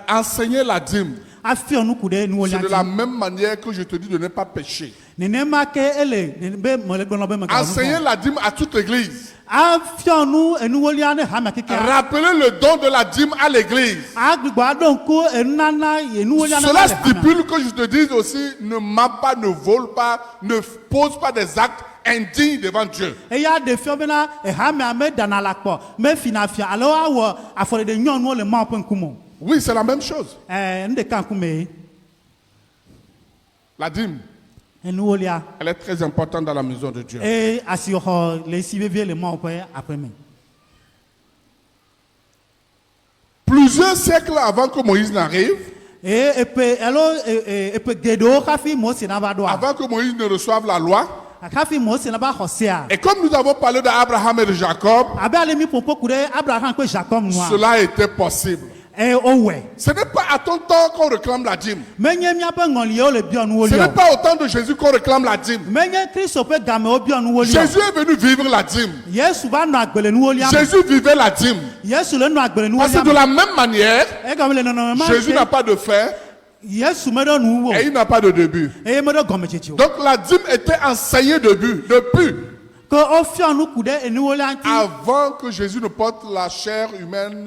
[SPEAKER 1] Enseigner la dîme,
[SPEAKER 2] afiɔ nuku ɖe nuwo
[SPEAKER 1] c'est
[SPEAKER 2] lia
[SPEAKER 1] de la
[SPEAKER 2] ŋuti
[SPEAKER 1] même manière que je te dis de ne pas pécher.
[SPEAKER 2] nenema ke ele be mele gblɔ be megawɔ nu
[SPEAKER 1] Enseigner
[SPEAKER 2] vɔ̃
[SPEAKER 1] la dîme à toute l'église.
[SPEAKER 2] afiɔ nu enuwo lia ne hame kekea
[SPEAKER 1] Rappeler le don de la dîme à l'église.
[SPEAKER 2] agbigbɔ aɖo ŋku enunana enuwo lia ne
[SPEAKER 1] Cela
[SPEAKER 2] le hame
[SPEAKER 1] stipule que je te dise aussi, ne mens pas, ne vole pas, ne pose pas des actes indignes devant Dieu.
[SPEAKER 2] eya ɖe fiɔ bena ehamea medana la kpɔ mefina fia alo awɔ afɔɖeɖe nyɔnuwo le Mawu ƒe ŋkume o.
[SPEAKER 1] Oui, c'est la même chose.
[SPEAKER 2] Nu ɖeka ŋkume
[SPEAKER 1] La dîme,
[SPEAKER 2] enuwo lia
[SPEAKER 1] elle est très importante dans la maison de Dieu.
[SPEAKER 2] eye asixɔ le esi vevie le Mawu ƒe aƒe me.
[SPEAKER 1] Plusieurs siècles avant que Moïse n'arrive,
[SPEAKER 2] Eye eƒe alo eƒe geɖewo hafi Mose nava ɖoa
[SPEAKER 1] avant que Moïse ne reçoive la loi,
[SPEAKER 2] hafi Mose nava xɔ sea
[SPEAKER 1] et comme nous avons parlé d'Abraham et de Jacob,
[SPEAKER 2] abe ale mi ƒoƒo ku ɖe Abraham kple Jacob nua
[SPEAKER 1] cela était possible.
[SPEAKER 2] eye wowɔe
[SPEAKER 1] Ce n'est pas à ton temps qu'on réclame la dîme.
[SPEAKER 2] menye míaƒe ŋɔliwo le biɔ nuwo
[SPEAKER 1] Ce
[SPEAKER 2] lia
[SPEAKER 1] n'est pas au temps de Jésus qu'on réclame la dîme.
[SPEAKER 2] menye Kristo ƒe gamewo biɔ nuwo lia
[SPEAKER 1] Jésus est venu vivre la dîme.
[SPEAKER 2] Yesu va nɔ agbe le nuwo lia me
[SPEAKER 1] Jésus vivait la dîme.
[SPEAKER 2] Yesu le nɔ agbe le nuwo
[SPEAKER 1] Parce
[SPEAKER 2] lia
[SPEAKER 1] que de
[SPEAKER 2] me
[SPEAKER 1] la même manière,
[SPEAKER 2] egɔme le nɔnɔme ma
[SPEAKER 1] Jésus n'a
[SPEAKER 2] ke
[SPEAKER 1] pas de fin
[SPEAKER 2] Yesu meɖo nu wo
[SPEAKER 1] et il n'a pas de début.
[SPEAKER 2] eye meɖo gɔmedzedze o
[SPEAKER 1] Donc la dîme était enseignée depuis
[SPEAKER 2] ke wofiɔ nu ku ɖe enuwo lia ŋuti
[SPEAKER 1] avant que Jésus ne porte la chair humaine,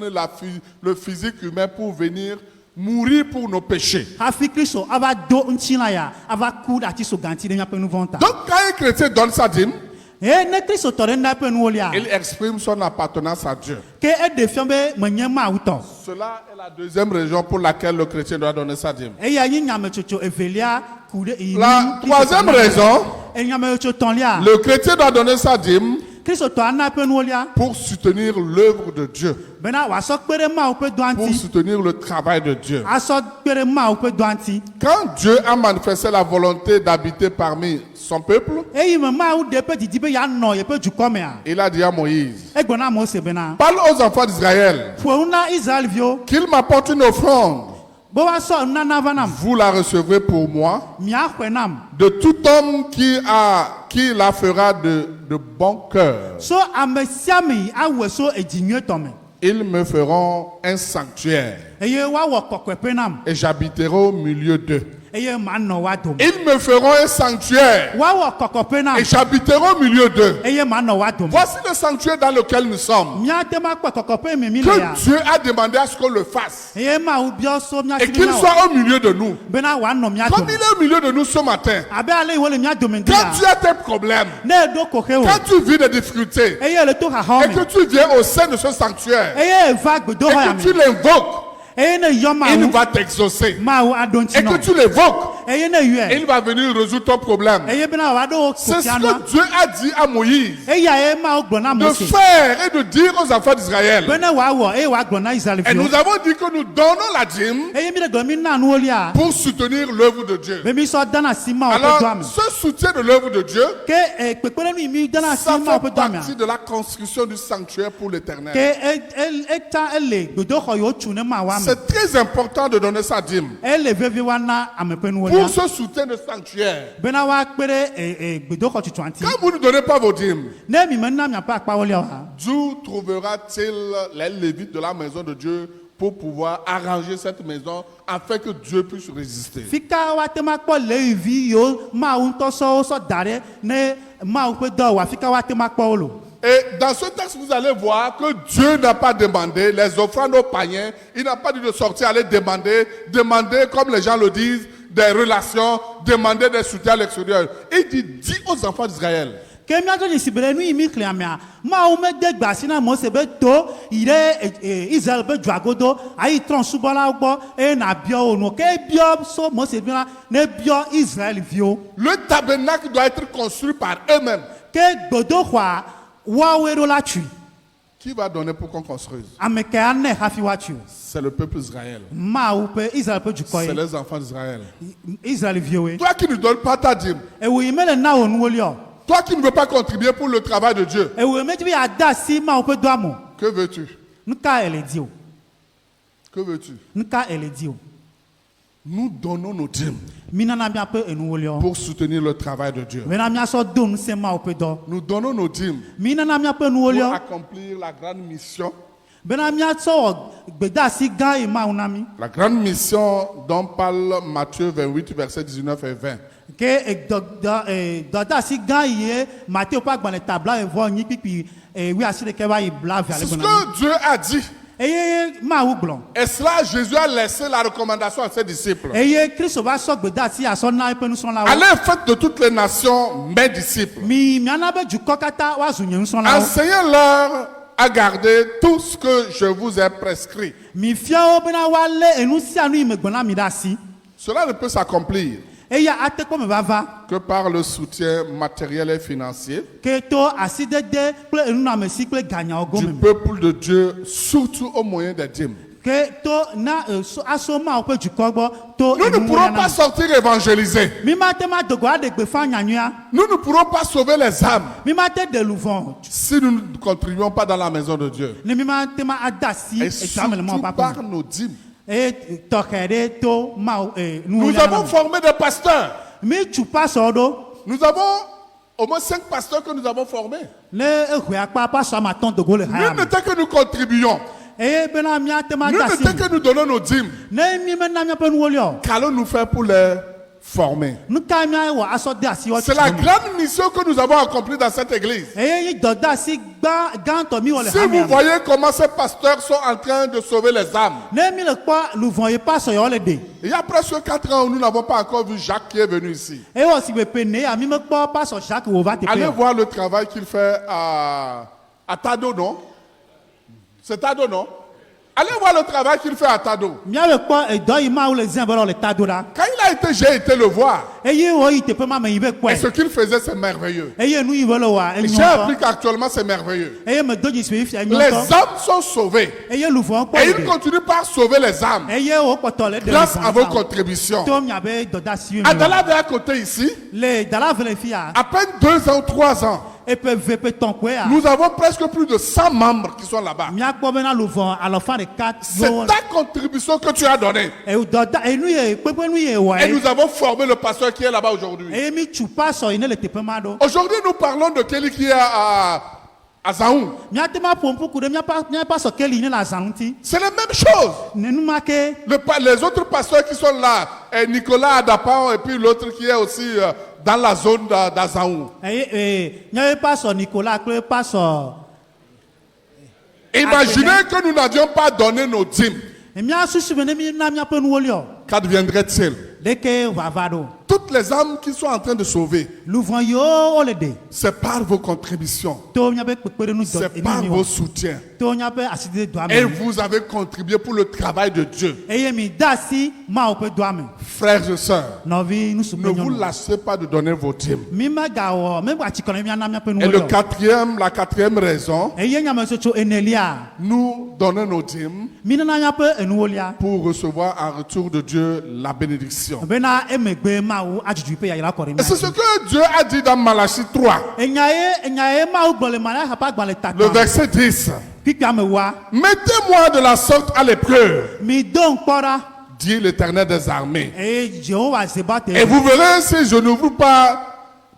[SPEAKER 1] le physique humain pour venir mourir pour nos péchés.
[SPEAKER 2] hafi Kristo ava do ŋutilã ya ava ku ɖe ati so ganti ɖe míaƒe nu vɔ̃ ta
[SPEAKER 1] Donc quand un chrétien donne sa dîme,
[SPEAKER 2] eye ne Kristo tɔ ɖe na ƒe nuwo lia
[SPEAKER 1] il exprime son appartenance à Dieu.
[SPEAKER 2] ke eɖe fiɔ be menye Mawu tɔ
[SPEAKER 1] Cela est la deuxième raison pour laquelle le chrétien doit donner sa dîme.
[SPEAKER 2] eya nye nyametsotso evelia ku ɖe
[SPEAKER 1] La troisième raison,
[SPEAKER 2] enyametsotso tɔ̃lia
[SPEAKER 1] le chrétien doit donner sa dîme
[SPEAKER 2] Kristo tɔ ana ƒe nuwo lia
[SPEAKER 1] pour soutenir l'œuvre de Dieu,
[SPEAKER 2] bena wòasɔ kpe ɖe Mawu ƒe dɔa
[SPEAKER 1] pour
[SPEAKER 2] ŋuti
[SPEAKER 1] soutenir le travail de Dieu.
[SPEAKER 2] asɔ kpe ɖe Mawu ƒe dɔa ŋuti
[SPEAKER 1] Quand Dieu a manifesté la volonté d'habiter parmi son peuple,
[SPEAKER 2] eyi me Mawu ɖe eƒe didi be yeanɔ yeƒe dukɔ mea
[SPEAKER 1] il a dit à Moïse,
[SPEAKER 2] egblɔ na Mose bena
[SPEAKER 1] parle aux enfants d'Israël
[SPEAKER 2] ƒo nu na Israelviwo
[SPEAKER 1] qu'ils m'apportent une offrande.
[SPEAKER 2] be woasɔ nunana va nam
[SPEAKER 1] Vous la recevrez pour moi,
[SPEAKER 2] miaxɔe nam
[SPEAKER 1] de tout homme qui la fera de bon cœur.
[SPEAKER 2] so ame sia ame awɔe so edzi nyuietɔ me
[SPEAKER 1] Ils me feront un sanctuaire
[SPEAKER 2] eye woawɔ kɔkɔeƒe nam
[SPEAKER 1] et j'habiterai au milieu d'eux.
[SPEAKER 2] eye manɔ wa dome
[SPEAKER 1] Ils me feront un sanctuaire
[SPEAKER 2] woawɔ kɔkɔeƒe nam
[SPEAKER 1] et j'habiterai au milieu d'eux.
[SPEAKER 2] eye manɔ wa dome
[SPEAKER 1] Voici le sanctuaire dans lequel nous sommes.
[SPEAKER 2] míate ma kpɔ kɔkɔeƒe mi mi le ya
[SPEAKER 1] Que Dieu a demandé à ce qu'on le fasse
[SPEAKER 2] eye Mawu biɔ so
[SPEAKER 1] et
[SPEAKER 2] míasi
[SPEAKER 1] qu'il
[SPEAKER 2] mi na
[SPEAKER 1] soit au milieu de nous.
[SPEAKER 2] bena wòanɔ mía
[SPEAKER 1] Comme
[SPEAKER 2] dome
[SPEAKER 1] il est au milieu de nous ce matin,
[SPEAKER 2] abe ale yi wole mía dome
[SPEAKER 1] quand tu
[SPEAKER 2] dia
[SPEAKER 1] as tes problèmes,
[SPEAKER 2] ne eɖo koxe o
[SPEAKER 1] quand tu vis des difficultés
[SPEAKER 2] eye le to
[SPEAKER 1] et
[SPEAKER 2] xaxɔ
[SPEAKER 1] que
[SPEAKER 2] me
[SPEAKER 1] tu viens au sein de ce sanctuaire
[SPEAKER 2] eye eva
[SPEAKER 1] et
[SPEAKER 2] gbedoxɔ ya
[SPEAKER 1] que tu
[SPEAKER 2] me
[SPEAKER 1] l'invoques,
[SPEAKER 2] eye ne yɔ
[SPEAKER 1] il
[SPEAKER 2] Mawu
[SPEAKER 1] va t'exaucer.
[SPEAKER 2] Mawu aɖo ŋuti
[SPEAKER 1] Et que
[SPEAKER 2] nɔ
[SPEAKER 1] tu l'évoques,
[SPEAKER 2] eye ne yue
[SPEAKER 1] Et il va venir résoudre ton problème.
[SPEAKER 2] eye bena wa do
[SPEAKER 1] C'est ce
[SPEAKER 2] kofiana
[SPEAKER 1] que Dieu a dit à Moïse
[SPEAKER 2] eya e ma gbo na
[SPEAKER 1] de
[SPEAKER 2] Mose
[SPEAKER 1] faire et de dire aux enfants d'Israël.
[SPEAKER 2] bena wa wo e wa gbo na Israel
[SPEAKER 1] Et
[SPEAKER 2] fio
[SPEAKER 1] nous avons dit que nous donnons la dîme
[SPEAKER 2] eye mi de gbo mi na nu olia
[SPEAKER 1] pour soutenir l'œuvre de Dieu.
[SPEAKER 2] be mi so dana sima o pe do
[SPEAKER 1] Alors,
[SPEAKER 2] am
[SPEAKER 1] ce soutien de l'œuvre de Dieu,
[SPEAKER 2] ke pepele nu mi dana
[SPEAKER 1] ça
[SPEAKER 2] sima o pe
[SPEAKER 1] fait
[SPEAKER 2] do am
[SPEAKER 1] partie de la construction du sanctuaire pour l'Éternel.
[SPEAKER 2] ke ta ele gbedo ko yo tu ne ma wa me
[SPEAKER 1] C'est très important de donner sa dîme
[SPEAKER 2] ele vevi wa na amepe nu
[SPEAKER 1] pour
[SPEAKER 2] olia
[SPEAKER 1] ce soutien de sanctuaire.
[SPEAKER 2] bena wa pere gbedo ko tutu anti
[SPEAKER 1] Quand vous ne donnez pas vos dîmes,
[SPEAKER 2] ne mi me na mi apa pa olia wa
[SPEAKER 1] d'où trouvera-t-il les Lévites de la maison de Dieu pour pouvoir arranger cette maison afin que Dieu puisse résister?
[SPEAKER 2] fika wa te ma kpɔ levi yo ma wo ŋutɔ sɔwo sɔ da ɖe ne ma wo ƒe dɔ wa fika wa te ma kpɔ wo lo
[SPEAKER 1] Et dans ce texte, vous allez voir que Dieu n'a pas demandé les offrandes aux païens. Il n'a pas dit de sortir, aller demander, comme les gens le disent, des relations, demander des soutiens à l'extérieur. Il dit, dis aux enfants d'Israël.
[SPEAKER 2] ke miadzo dzi si be le nu yi mi xlẽ amea mawo mede gbe asi na Mose be to yi ɖe Israel be dzuagodo ayi trɔn subɔlawo gbɔ eye na biɔ wo nu ke biɔ so Mose biɔ ne biɔ Israel viwo
[SPEAKER 1] Le tabernacle doit être construit par eux-mêmes.
[SPEAKER 2] ke gbedoxɔa woawoe ɖo la tui
[SPEAKER 1] Qui va donner pour qu'on construise?
[SPEAKER 2] ame ke anɛ hafi woatui
[SPEAKER 1] C'est le peuple Israël.
[SPEAKER 2] mawo ƒe Israel ƒe dukɔ
[SPEAKER 1] C'est
[SPEAKER 2] ye
[SPEAKER 1] les enfants d'Israël.
[SPEAKER 2] Israel viwoe
[SPEAKER 1] Toi qui ne donnes pas ta dîme,
[SPEAKER 2] ewo yi mele na wo nuwo liɔ
[SPEAKER 1] toi qui ne veux pas contribuer pour le travail de Dieu,
[SPEAKER 2] ewo yi medzi be ada asi mawo ƒe dɔa mo
[SPEAKER 1] que veux-tu?
[SPEAKER 2] nu ka ele di o
[SPEAKER 1] Que veux-tu?
[SPEAKER 2] nu ka ele di o
[SPEAKER 1] Nous donnons nos dîmes
[SPEAKER 2] mi nana miaƒe enuwo liɔ
[SPEAKER 1] pour soutenir le travail de Dieu.
[SPEAKER 2] bena miasɔ do ŋusẽ mawo ƒe dɔ
[SPEAKER 1] Nous donnons nos dîmes
[SPEAKER 2] mi nana miaƒe nuwo
[SPEAKER 1] pour
[SPEAKER 2] liɔ
[SPEAKER 1] accomplir la grande mission.
[SPEAKER 2] bena miatsɔ wɔ gbedeasi gã yi mawo na mi
[SPEAKER 1] La grande mission dont parle Matthieu 28, versets 19 et 20.
[SPEAKER 2] ke dɔdeasi gã yi ye Mateo ƒe agbalẽ ta blaevɔ nyi kpikpi wi asi ɖeke va yi blaeve ale
[SPEAKER 1] C'est ce
[SPEAKER 2] gbɔ na mi
[SPEAKER 1] que Dieu a dit.
[SPEAKER 2] eye mawu gblɔ
[SPEAKER 1] Et cela, Jésus a laissé la recommandation à ses disciples.
[SPEAKER 2] eye Kristo va sɔ gbedeasi asɔ na eƒe nusrɔ̃lawo
[SPEAKER 1] Allez, faites de toutes les nations mes disciples.
[SPEAKER 2] mi miana be dukɔ katã woazu nye nusrɔ̃lawo
[SPEAKER 1] Enseignez-leur à garder tout ce que je vous ai prescrit.
[SPEAKER 2] mi fia wo bena woalé enu sia nu yi me gblɔ na mi ɖe asi
[SPEAKER 1] Cela ne peut s'accomplir
[SPEAKER 2] eya ate kpɔ me vava
[SPEAKER 1] que par le soutien matériel et financier
[SPEAKER 2] ke to asidede kple enunɔamesi kple ganyawo
[SPEAKER 1] du
[SPEAKER 2] gome
[SPEAKER 1] peuple de Dieu, surtout au moyen des dîmes.
[SPEAKER 2] ke to na aso mawo ƒe dukɔ gbɔ to
[SPEAKER 1] Nous ne
[SPEAKER 2] enuwo
[SPEAKER 1] pourrons
[SPEAKER 2] na
[SPEAKER 1] pas
[SPEAKER 2] mi.
[SPEAKER 1] sortir évangéliser.
[SPEAKER 2] Mi mate ma dogo aɖe gbefa nyanyuia
[SPEAKER 1] Nous ne pourrons pas sauver les âmes
[SPEAKER 2] mi mate ɖe luvɔ
[SPEAKER 1] si nous ne contribuons pas dans la maison de Dieu.
[SPEAKER 2] ne mi mate ma ada asi
[SPEAKER 1] Et
[SPEAKER 2] edua me le mawo
[SPEAKER 1] surtout
[SPEAKER 2] ƒe
[SPEAKER 1] par
[SPEAKER 2] aƒe me
[SPEAKER 1] nos dîmes.
[SPEAKER 2] eye tɔxɛ ɖe to mawo nuwo
[SPEAKER 1] Nous
[SPEAKER 2] lia na
[SPEAKER 1] avons
[SPEAKER 2] mi.
[SPEAKER 1] formé des pasteurs.
[SPEAKER 2] Mi tu pasɔ ɖo
[SPEAKER 1] Nous avons au moins 5 pasteurs que nous avons formés.
[SPEAKER 2] ne ehwe akpa pasɔ ama tɔn dogo le haya
[SPEAKER 1] Nul
[SPEAKER 2] me
[SPEAKER 1] n'était que nous contribuions.
[SPEAKER 2] eye bena miate ma
[SPEAKER 1] Nul
[SPEAKER 2] ada asi
[SPEAKER 1] n'était que nous donnons nos dîmes.
[SPEAKER 2] ne mi mena miaƒe nuwo liɔ
[SPEAKER 1] Qu'allons-nous faire pour les former?
[SPEAKER 2] nu ka miawɔ asɔ de asi
[SPEAKER 1] C'est la grande mission que nous avons accomplie dans cette église.
[SPEAKER 2] eye yi dɔde asi gãtɔ mi wɔ le
[SPEAKER 1] Si vous
[SPEAKER 2] hamea me
[SPEAKER 1] voyez comment ces pasteurs sont en train de sauver les âmes,
[SPEAKER 2] ne mi le kpɔ luvɔ yi pasɔ yɔ le ɖe
[SPEAKER 1] il y a presque 4 ans où nous n'avons pas encore vu Jacques qui est venu ici.
[SPEAKER 2] eye wɔ si be pe ne ya mi me kpɔ pasɔ Jacques wo va teƒe
[SPEAKER 1] Allez
[SPEAKER 2] ya.
[SPEAKER 1] voir le travail qu'il fait à Tado, non? C'est Tado, non? Allez voir le travail qu'il fait à Tado.
[SPEAKER 2] Miabe kpɔ edɔ yi mawo le zin be le ta do ɖa
[SPEAKER 1] Quand il a été, j'ai été le voir.
[SPEAKER 2] eye wo yi teƒe ma me yi be
[SPEAKER 1] Et ce
[SPEAKER 2] kpɔe
[SPEAKER 1] qu'il faisait, c'est merveilleux.
[SPEAKER 2] eye nu yi be le wa
[SPEAKER 1] J'ai
[SPEAKER 2] enyo
[SPEAKER 1] appris
[SPEAKER 2] ŋutɔ
[SPEAKER 1] qu'actuellement, c'est merveilleux.
[SPEAKER 2] eye me do dzi si fia enyo
[SPEAKER 1] Les
[SPEAKER 2] ŋutɔ
[SPEAKER 1] âmes sont sauvées.
[SPEAKER 2] eye luvɔ kpɔ
[SPEAKER 1] Et
[SPEAKER 2] yi
[SPEAKER 1] il
[SPEAKER 2] ɖe
[SPEAKER 1] continue par sauver les âmes
[SPEAKER 2] eye wo kpɔtɔ le ɖe
[SPEAKER 1] grâce à vos
[SPEAKER 2] luvɔ
[SPEAKER 1] contributions.
[SPEAKER 2] to miabe dɔde asi mi
[SPEAKER 1] Adala avait à côté ici,
[SPEAKER 2] le dala vele fi ya
[SPEAKER 1] à peine 2 ans ou 3 ans.
[SPEAKER 2] epe ve pe tɔn koe ya
[SPEAKER 1] Nous avons presque plus de 100 membres qui sont là-bas.
[SPEAKER 2] miakpɔ bena luvɔ alɔfa ɖeka
[SPEAKER 1] C'est ta contribution que tu as donnée.
[SPEAKER 2] dɔda enu ye kpekpe nu ye wɔ
[SPEAKER 1] Et
[SPEAKER 2] ye
[SPEAKER 1] nous avons formé le pasteur qui est là-bas aujourd'hui.
[SPEAKER 2] eye mi tu pasɔ yi ne le teƒe ma ɖo
[SPEAKER 1] Aujourd'hui, nous parlons de Kelly qui est à Zahoum.
[SPEAKER 2] miate ma ƒo ŋku ku ɖe miaƒe pasɔ keli yi ne le azã ŋuti
[SPEAKER 1] C'est la même chose.
[SPEAKER 2] nenu ma ke
[SPEAKER 1] Les autres pasteurs qui sont là, Nicolas Adapan et puis l'autre qui est aussi dans la zone d'Azahoum.
[SPEAKER 2] eye miabe pasɔ Nicolas kple pasɔ
[SPEAKER 1] Imaginez que nous n'avions pas donné nos dîmes.
[SPEAKER 2] mia susu be ne mi na miaƒe nuwo liɔ
[SPEAKER 1] Qu'adviendrait-il?
[SPEAKER 2] ɖeke vava ɖo
[SPEAKER 1] Tout toutes les âmes qui sont en train de sauver,
[SPEAKER 2] L'ouvrant yo ole de.
[SPEAKER 1] c'est par vos contributions,
[SPEAKER 2] To nya be kpekpe nous
[SPEAKER 1] c'est par vos soutiens.
[SPEAKER 2] To nya be aside do
[SPEAKER 1] Et
[SPEAKER 2] ame.
[SPEAKER 1] vous avez contribué pour le travail de Dieu.
[SPEAKER 2] Eye mi dasi ma o pe do ame.
[SPEAKER 1] Frères et sœurs,
[SPEAKER 2] Novi nous
[SPEAKER 1] ne
[SPEAKER 2] supple
[SPEAKER 1] vous
[SPEAKER 2] nyono.
[SPEAKER 1] lâchez pas de donner vos dîmes.
[SPEAKER 2] Mi ma gawo, me ba chikone mi ana mi pe
[SPEAKER 1] Et
[SPEAKER 2] nu
[SPEAKER 1] la
[SPEAKER 2] lo.
[SPEAKER 1] quatrième raison,
[SPEAKER 2] Eye nya me so cho enelia.
[SPEAKER 1] nous donnons nos dîmes
[SPEAKER 2] Mi na nya pe enuolia.
[SPEAKER 1] pour recevoir en retour de Dieu la bénédiction.
[SPEAKER 2] Bena emegbe ma o ajuju pe ya ira kore mi.
[SPEAKER 1] Et c'est ce que Dieu a dit dans Malachie 3,
[SPEAKER 2] Enyae ma o gbole mala ha pa gbale tata.
[SPEAKER 1] le verset 10.
[SPEAKER 2] Pipi ame wa.
[SPEAKER 1] Mettez-moi de la sorte à l'épreuve,
[SPEAKER 2] Mi don kpora.
[SPEAKER 1] dit l'Éternel des armées.
[SPEAKER 2] E Jehovah zebate.
[SPEAKER 1] Et vous verrez si je n'ouvre pas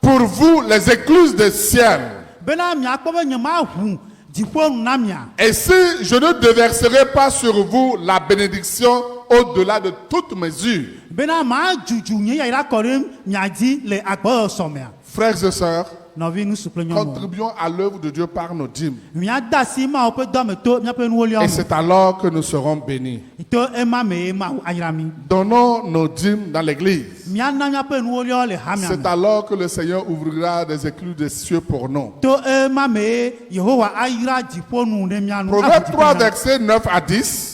[SPEAKER 1] pour vous les écluses des ciels.
[SPEAKER 2] Bena mi akpo be nyama hu. Dipo na mia.
[SPEAKER 1] Et si je ne déverserai pas sur vous la bénédiction au-delà de toute mesure.
[SPEAKER 2] Bena ma juju nye ya ira kore mia di le agbo somea.
[SPEAKER 1] Frères et sœurs,
[SPEAKER 2] Novi nous supple nyono.
[SPEAKER 1] contribuons à l'œuvre de Dieu par nos dîmes.
[SPEAKER 2] Mia dasi ma o pe do me to mia pe nuolia.
[SPEAKER 1] Et c'est alors que nous serons bénis.
[SPEAKER 2] To ema me ma o ayirami.
[SPEAKER 1] Donnons nos dîmes dans l'église.
[SPEAKER 2] Mia na mia pe nuolia le hamia.
[SPEAKER 1] C'est alors que le Seigneur ouvrira des écluses des cieux pour nous.
[SPEAKER 2] To ema me Jehovah ayira dipo nu ne mia nu.
[SPEAKER 1] Proverbe 3, versets 9 à 10.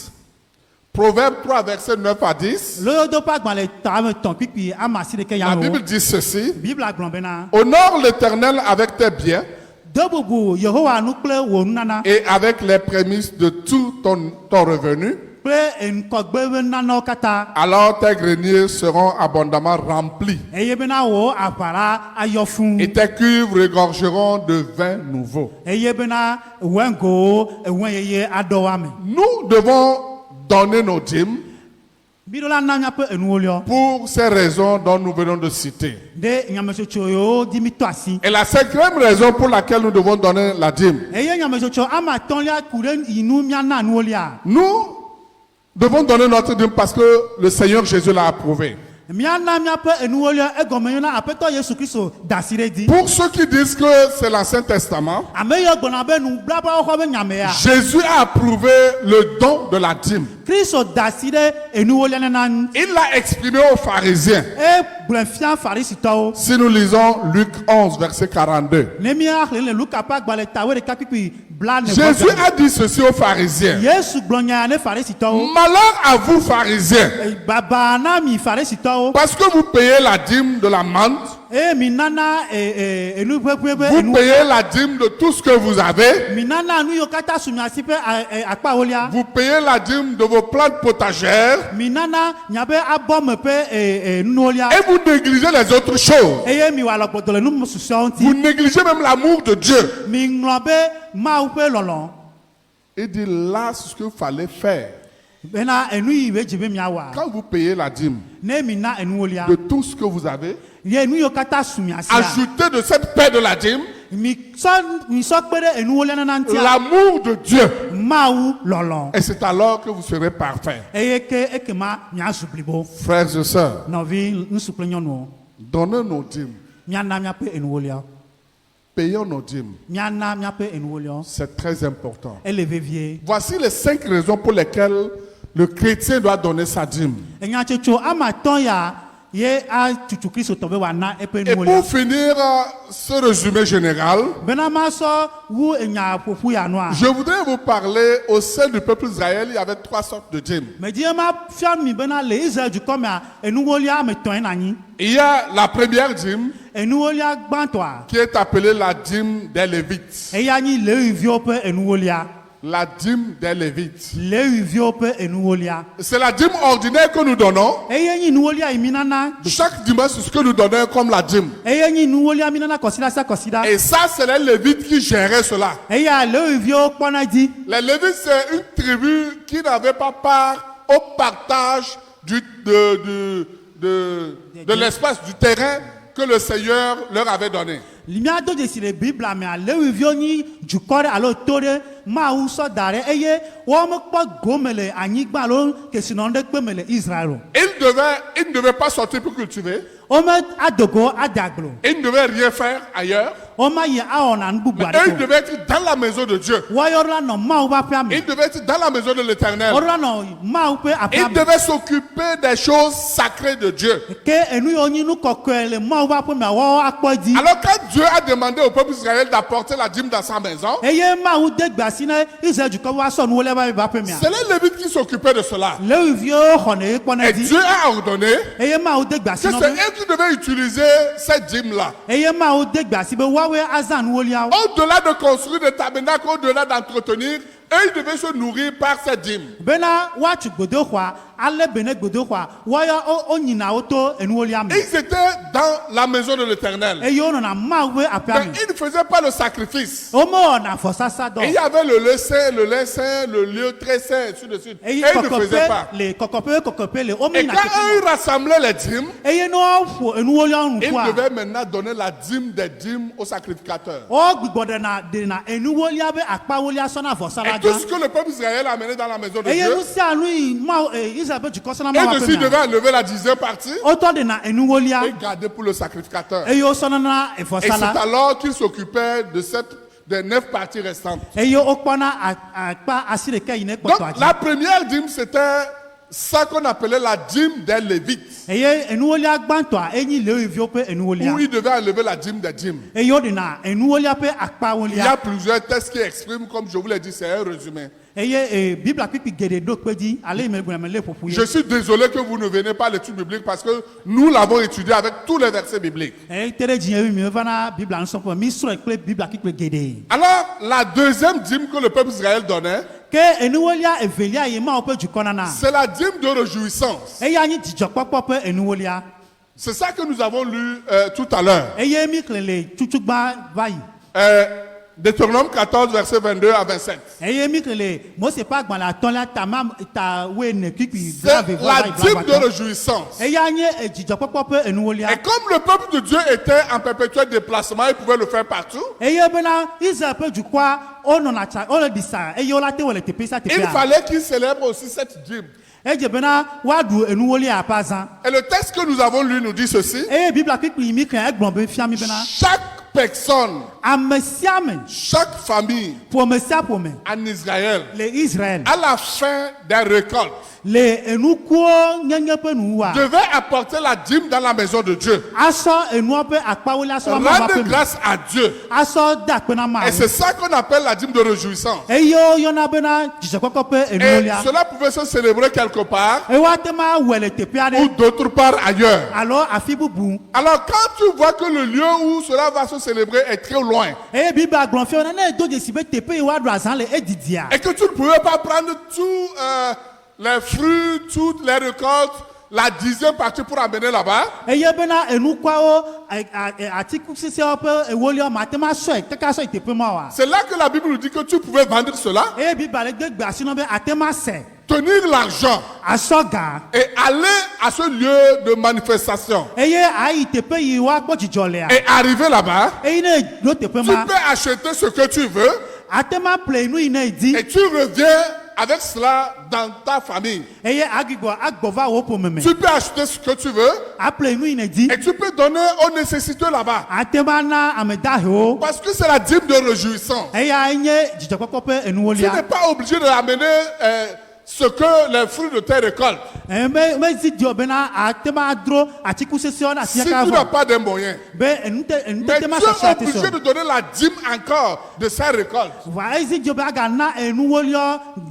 [SPEAKER 1] Proverbe 3, versets 9 à 10.
[SPEAKER 2] Le do pa gbale ta me ton pipi amasi de ke ya
[SPEAKER 1] La
[SPEAKER 2] no.
[SPEAKER 1] Bible dit ceci.
[SPEAKER 2] Bible aglon bena.
[SPEAKER 1] Honore l'Éternel avec tes biens
[SPEAKER 2] Dobubu Jehovah nu kple wo nana.
[SPEAKER 1] et avec les prémices de tout ton revenu.
[SPEAKER 2] Kple en kogbe be nana kata.
[SPEAKER 1] Alors tes greniers seront abondamment remplis
[SPEAKER 2] Eye bena wo apara ayofun.
[SPEAKER 1] et tes cuves regorgeront de vin nouveau.
[SPEAKER 2] Eye bena wengo ewenye adowame.
[SPEAKER 1] Nous devons donner nos dîmes
[SPEAKER 2] Bidola na nya pe enuolio.
[SPEAKER 1] pour ces raisons dont nous venons de citer.
[SPEAKER 2] De nyamesocho yo dimi to asi.
[SPEAKER 1] Et la cinquième raison pour laquelle nous devons donner la dîme,
[SPEAKER 2] Eye nyamesocho ama tonlia kuren inu mia na nuolia.
[SPEAKER 1] nous devons donner notre dîme parce que le Seigneur Jésus l'a approuvé.
[SPEAKER 2] Mia na mia pe enuolio egome na apeto Yesu Kristo dasire di.
[SPEAKER 1] Pour ceux qui disent que c'est l'Ancien Testament,
[SPEAKER 2] Ame yo gbona be nu blaba o be nyamea.
[SPEAKER 1] Jésus a approuvé le don de la dîme.
[SPEAKER 2] Kristo dasire enuolio na.
[SPEAKER 1] Il l'a exprimé aux pharisiens.
[SPEAKER 2] E blenfia farisito.
[SPEAKER 1] Si nous lisons Luc 11, verset 42.
[SPEAKER 2] Nemia le luka pa gbale tawe de kapipi bla ne.
[SPEAKER 1] Jésus a dit ceci aux pharisiens.
[SPEAKER 2] Yesu gblonya ne farisito.
[SPEAKER 1] Malheur à vous, pharisiens,
[SPEAKER 2] Baba na mi farisito.
[SPEAKER 1] parce que vous payez la dîme de la menthe,
[SPEAKER 2] E minana enu pepe
[SPEAKER 1] vous payez la dîme de tout ce que vous avez,
[SPEAKER 2] minana nu yo kata sumia sipe akpa olia.
[SPEAKER 1] vous payez la dîme de vos plantes potagères
[SPEAKER 2] Minana nyabe abom pe nuolia.
[SPEAKER 1] et vous négligez les autres choses.
[SPEAKER 2] Eye mi wa lokpotole nu susionti.
[SPEAKER 1] Vous négligez même l'amour de Dieu.
[SPEAKER 2] Mi nglobe ma upe lolon.
[SPEAKER 1] Il dit là ce qu'il fallait faire.
[SPEAKER 2] Bena enu ibe jibe miawa.
[SPEAKER 1] Quand vous payez la dîme
[SPEAKER 2] Ne mina enuolia.
[SPEAKER 1] de tout ce que vous avez,
[SPEAKER 2] Ye nu yo kata sumia sia.
[SPEAKER 1] ajoutez de cette paix de la dîme
[SPEAKER 2] Mi so pere enuolia na nantia.
[SPEAKER 1] l'amour de Dieu.
[SPEAKER 2] Mau lolon.
[SPEAKER 1] Et c'est alors que vous serez parfaits.
[SPEAKER 2] Eye ke ekema mia sublibo.
[SPEAKER 1] Frères et sœurs,
[SPEAKER 2] Novi nsuple nyono.
[SPEAKER 1] donnons nos dîmes,
[SPEAKER 2] Mia na mia pe enuolia.
[SPEAKER 1] payons nos dîmes.
[SPEAKER 2] Mia na mia pe enuolia.
[SPEAKER 1] C'est très important.
[SPEAKER 2] Eleve vie.
[SPEAKER 1] Voici les 5 raisons pour lesquelles le chrétien doit donner sa dîme.
[SPEAKER 2] Enya checho ama ton ya ye a tutu Kristo tobe wana epe
[SPEAKER 1] Et
[SPEAKER 2] enuolia.
[SPEAKER 1] pour finir ce résumé général,
[SPEAKER 2] Bena maso wu enya pofu ya noa.
[SPEAKER 1] je voudrais vous parler au sein du peuple d'Israël, il y avait 3 sortes de dîmes.
[SPEAKER 2] Me di ma fiam mi bena le Israel du comme enuolia me ton na ni.
[SPEAKER 1] Il y a la première dîme
[SPEAKER 2] Enuolia gbantoa.
[SPEAKER 1] qui est appelée la dîme des Lévites.
[SPEAKER 2] Eya ni le uvio pe enuolia.
[SPEAKER 1] La dîme des Lévites.
[SPEAKER 2] Le uvio pe enuolia.
[SPEAKER 1] C'est la dîme ordinaire que nous donnons.
[SPEAKER 2] Eya ni enuolia iminana.
[SPEAKER 1] Chaque dimanche, c'est ce que nous donnons comme la dîme.
[SPEAKER 2] Eya ni enuolia minana kosida sa kosida.
[SPEAKER 1] Et ça, c'est les Lévites qui géraient cela.
[SPEAKER 2] Eya le uvio kpona di.
[SPEAKER 1] Les Lévites, c'est une tribu qui n'avait pas part au partage de l'espace, du terrain que le Seigneur leur avait donné.
[SPEAKER 2] Limia do de si le Bible mais le uvio ni jukore alo tore ma u so dare eye wo mo kpo gomele anyigba lo ke sinonde pe mele Israel.
[SPEAKER 1] Ils ne devaient pas sortir pour cultiver.
[SPEAKER 2] ome adogo adaglo
[SPEAKER 1] Ils ne devaient rien faire ailleurs.
[SPEAKER 2] ome yi aona nbubu
[SPEAKER 1] Mais eux, ils
[SPEAKER 2] adeko
[SPEAKER 1] devaient être dans la maison de Dieu.
[SPEAKER 2] wayora no mau ba pia me
[SPEAKER 1] Ils devaient être dans la maison de l'Éternel.
[SPEAKER 2] ora no mau pe apia
[SPEAKER 1] Ils
[SPEAKER 2] me
[SPEAKER 1] devaient s'occuper des choses sacrées de Dieu.
[SPEAKER 2] ke enu yo nyinu kokole mau ba pe me wo akpodi
[SPEAKER 1] Alors quand Dieu a demandé au peuple d'Israël d'apporter la dîme dans sa maison,
[SPEAKER 2] eye mau de gbasi na Israel juko wa so nu le ba pe me
[SPEAKER 1] c'est les Lévites qui s'occupaient de cela.
[SPEAKER 2] levio khone kpona
[SPEAKER 1] Et
[SPEAKER 2] di
[SPEAKER 1] Dieu a ordonné
[SPEAKER 2] eye mau de
[SPEAKER 1] que
[SPEAKER 2] gbasi no
[SPEAKER 1] c'est eux qui devaient utiliser cette dîme-là.
[SPEAKER 2] eye mau de gbasi be wawe azan wolia
[SPEAKER 1] Au-delà de construire des tabernacles, au-delà d'entretenir, eux, ils devaient se nourrir par cette dîme.
[SPEAKER 2] bena wa tu gbodo kwa ale bene gbodo kwa waya o nyina oto enu wolia me
[SPEAKER 1] Ils étaient dans la maison de l'Éternel.
[SPEAKER 2] eye ono na mawe apia
[SPEAKER 1] Mais
[SPEAKER 2] me
[SPEAKER 1] ils ne faisaient pas le sacrifice.
[SPEAKER 2] omo na fosasa do
[SPEAKER 1] Et il y avait le lieu saint, le lin saint, le lieu très saint, et ainsi de suite. Et
[SPEAKER 2] eye
[SPEAKER 1] ils ne faisaient pas.
[SPEAKER 2] kokope le omi
[SPEAKER 1] Et
[SPEAKER 2] na
[SPEAKER 1] quand eux, ils rassemblaient les dîmes,
[SPEAKER 2] eye no fo enu wolia onu
[SPEAKER 1] ils
[SPEAKER 2] kwa
[SPEAKER 1] devaient maintenant donner la dîme des dîmes aux sacrificateurs.
[SPEAKER 2] o gbigbode na de na enu wolia be akpa wolia so na fosala
[SPEAKER 1] Et tout
[SPEAKER 2] ja
[SPEAKER 1] ce que le peuple d'Israël a amené dans la maison de
[SPEAKER 2] eye
[SPEAKER 1] Dieu,
[SPEAKER 2] nu si anu ma Israel be juko so na ma
[SPEAKER 1] eux
[SPEAKER 2] wa
[SPEAKER 1] dessus
[SPEAKER 2] pe
[SPEAKER 1] devaient enlever la 10e partie
[SPEAKER 2] oto de na enu wolia
[SPEAKER 1] et garder pour le sacrificateur.
[SPEAKER 2] eye o so na
[SPEAKER 1] Et c'est
[SPEAKER 2] fosala
[SPEAKER 1] alors qu'ils s'occupaient de des 9 parties restantes.
[SPEAKER 2] eye o kpona akpa asire ke ine
[SPEAKER 1] Donc
[SPEAKER 2] kpoto
[SPEAKER 1] la
[SPEAKER 2] aji
[SPEAKER 1] première dîme, c'était ça qu'on appelait la dîme des Lévites,
[SPEAKER 2] eye enu wolia gbanto enyi levio pe enu wolia
[SPEAKER 1] où ils devaient enlever la dîme des dîmes.
[SPEAKER 2] eye o de na enu wolia pe akpa
[SPEAKER 1] Il y a
[SPEAKER 2] wolia
[SPEAKER 1] plusieurs textes qui expriment, comme je vous l'ai dit, c'est un résumé.
[SPEAKER 2] eye bible pipi gede do pedi ale me gbe me le popu
[SPEAKER 1] Je
[SPEAKER 2] ye
[SPEAKER 1] suis désolé que vous ne venez pas à l'étude biblique parce que nous l'avons étudié avec tous les versets bibliques.
[SPEAKER 2] tere ji ewi mi vana bible an so po mi sro ekpe bible pipi gede
[SPEAKER 1] Alors, la deuxième dîme que le peuple d'Israël donnait,
[SPEAKER 2] ke enu wolia evelia ye ma o pe jukona na
[SPEAKER 1] c'est la dîme de réjouissance.
[SPEAKER 2] eye anyi jijo popo pe enu wolia
[SPEAKER 1] C'est ça que nous avons lu tout à l'heure.
[SPEAKER 2] eye mi klele chuchugba vayi
[SPEAKER 1] Deutéronome 14, versets 22 à 27.
[SPEAKER 2] eye mi klele mose pa gbala ton la ta we ne pipi
[SPEAKER 1] C'est la dîme de réjouissance.
[SPEAKER 2] eye anyi jijo popo pe enu wolia
[SPEAKER 1] Et comme le peuple de Dieu était en perpétuel déplacement, il pouvait le faire partout.
[SPEAKER 2] eye bena Israel pe jukwa ono na cha ono disa eye ola te wole te pesa te
[SPEAKER 1] Il
[SPEAKER 2] pea
[SPEAKER 1] fallait qu'il célèbre aussi cette dîme.
[SPEAKER 2] eje bena wadu enu wolia apazan
[SPEAKER 1] Et le texte que nous avons lu nous dit ceci.
[SPEAKER 2] eye bible pipi mi kan egbon be fiami bena
[SPEAKER 1] Chaque personne,
[SPEAKER 2] amesiame
[SPEAKER 1] chaque famille
[SPEAKER 2] promesia pome
[SPEAKER 1] en Israël,
[SPEAKER 2] le Israël
[SPEAKER 1] à la fin des récoltes,
[SPEAKER 2] le enukuo nyenye pe nuwa
[SPEAKER 1] devait apporter la dîme dans la maison de Dieu.
[SPEAKER 2] aso enu pe akpawo la so ma ba
[SPEAKER 1] Rendre
[SPEAKER 2] pe
[SPEAKER 1] grâce à Dieu.
[SPEAKER 2] aso da pe na ma
[SPEAKER 1] Et c'est ça qu'on appelle la dîme de réjouissance.
[SPEAKER 2] eyo yona bena jise koko pe enu
[SPEAKER 1] Et
[SPEAKER 2] olia
[SPEAKER 1] cela pouvait se célébrer quelque part
[SPEAKER 2] ewa te ma wele te pia
[SPEAKER 1] ou
[SPEAKER 2] de
[SPEAKER 1] d'autre part ailleurs.
[SPEAKER 2] alors afi bubu
[SPEAKER 1] Alors quand tu vois que le lieu où cela va se célébrer est très loin
[SPEAKER 2] eye bible agbon fi ona na do je sibe te pe wa do azan le edidia
[SPEAKER 1] et que tu ne pouvais pas prendre tous les fruits, toutes les récoltes, la 10e partie pour amener là-bas,
[SPEAKER 2] eye bena enukwawo atiku sise pe ewolio ma te ma so kaka so te pe ma wa
[SPEAKER 1] c'est là que la Bible nous dit que tu pouvais vendre cela,
[SPEAKER 2] eye bible ale de gba sino be atema se
[SPEAKER 1] tenir l'argent
[SPEAKER 2] asoga
[SPEAKER 1] et aller à ce lieu de manifestation.
[SPEAKER 2] eye ayi te pe yi wa gbo jijole a
[SPEAKER 1] Et arriver là-bas,
[SPEAKER 2] eye ne do te pe
[SPEAKER 1] tu
[SPEAKER 2] ma
[SPEAKER 1] peux acheter ce que tu veux
[SPEAKER 2] atema play nu ina idi
[SPEAKER 1] et tu reviens avec cela dans ta famille.
[SPEAKER 2] eye agbova wo po meme
[SPEAKER 1] Tu peux acheter ce que tu veux
[SPEAKER 2] a play nu ina idi
[SPEAKER 1] et tu peux donner aux nécessiteux là-bas.
[SPEAKER 2] atema na ameda ho
[SPEAKER 1] Parce que c'est la dîme de réjouissance.
[SPEAKER 2] eye enye jijọ kpọkpọ pe enu
[SPEAKER 1] Tu n'es
[SPEAKER 2] wolia
[SPEAKER 1] pas obligé de ramener ce que les fruits de tes récoltes.
[SPEAKER 2] me zi dio bena atema dro atiku sese ona
[SPEAKER 1] Si
[SPEAKER 2] tia
[SPEAKER 1] tu
[SPEAKER 2] ka
[SPEAKER 1] n'as
[SPEAKER 2] vo
[SPEAKER 1] pas de moyens.
[SPEAKER 2] be enute
[SPEAKER 1] Mais tu
[SPEAKER 2] tema
[SPEAKER 1] es
[SPEAKER 2] sase ate
[SPEAKER 1] obligé
[SPEAKER 2] so
[SPEAKER 1] de donner la dîme encore de sa récolte.
[SPEAKER 2] wa ezi dio be aga na enu wolio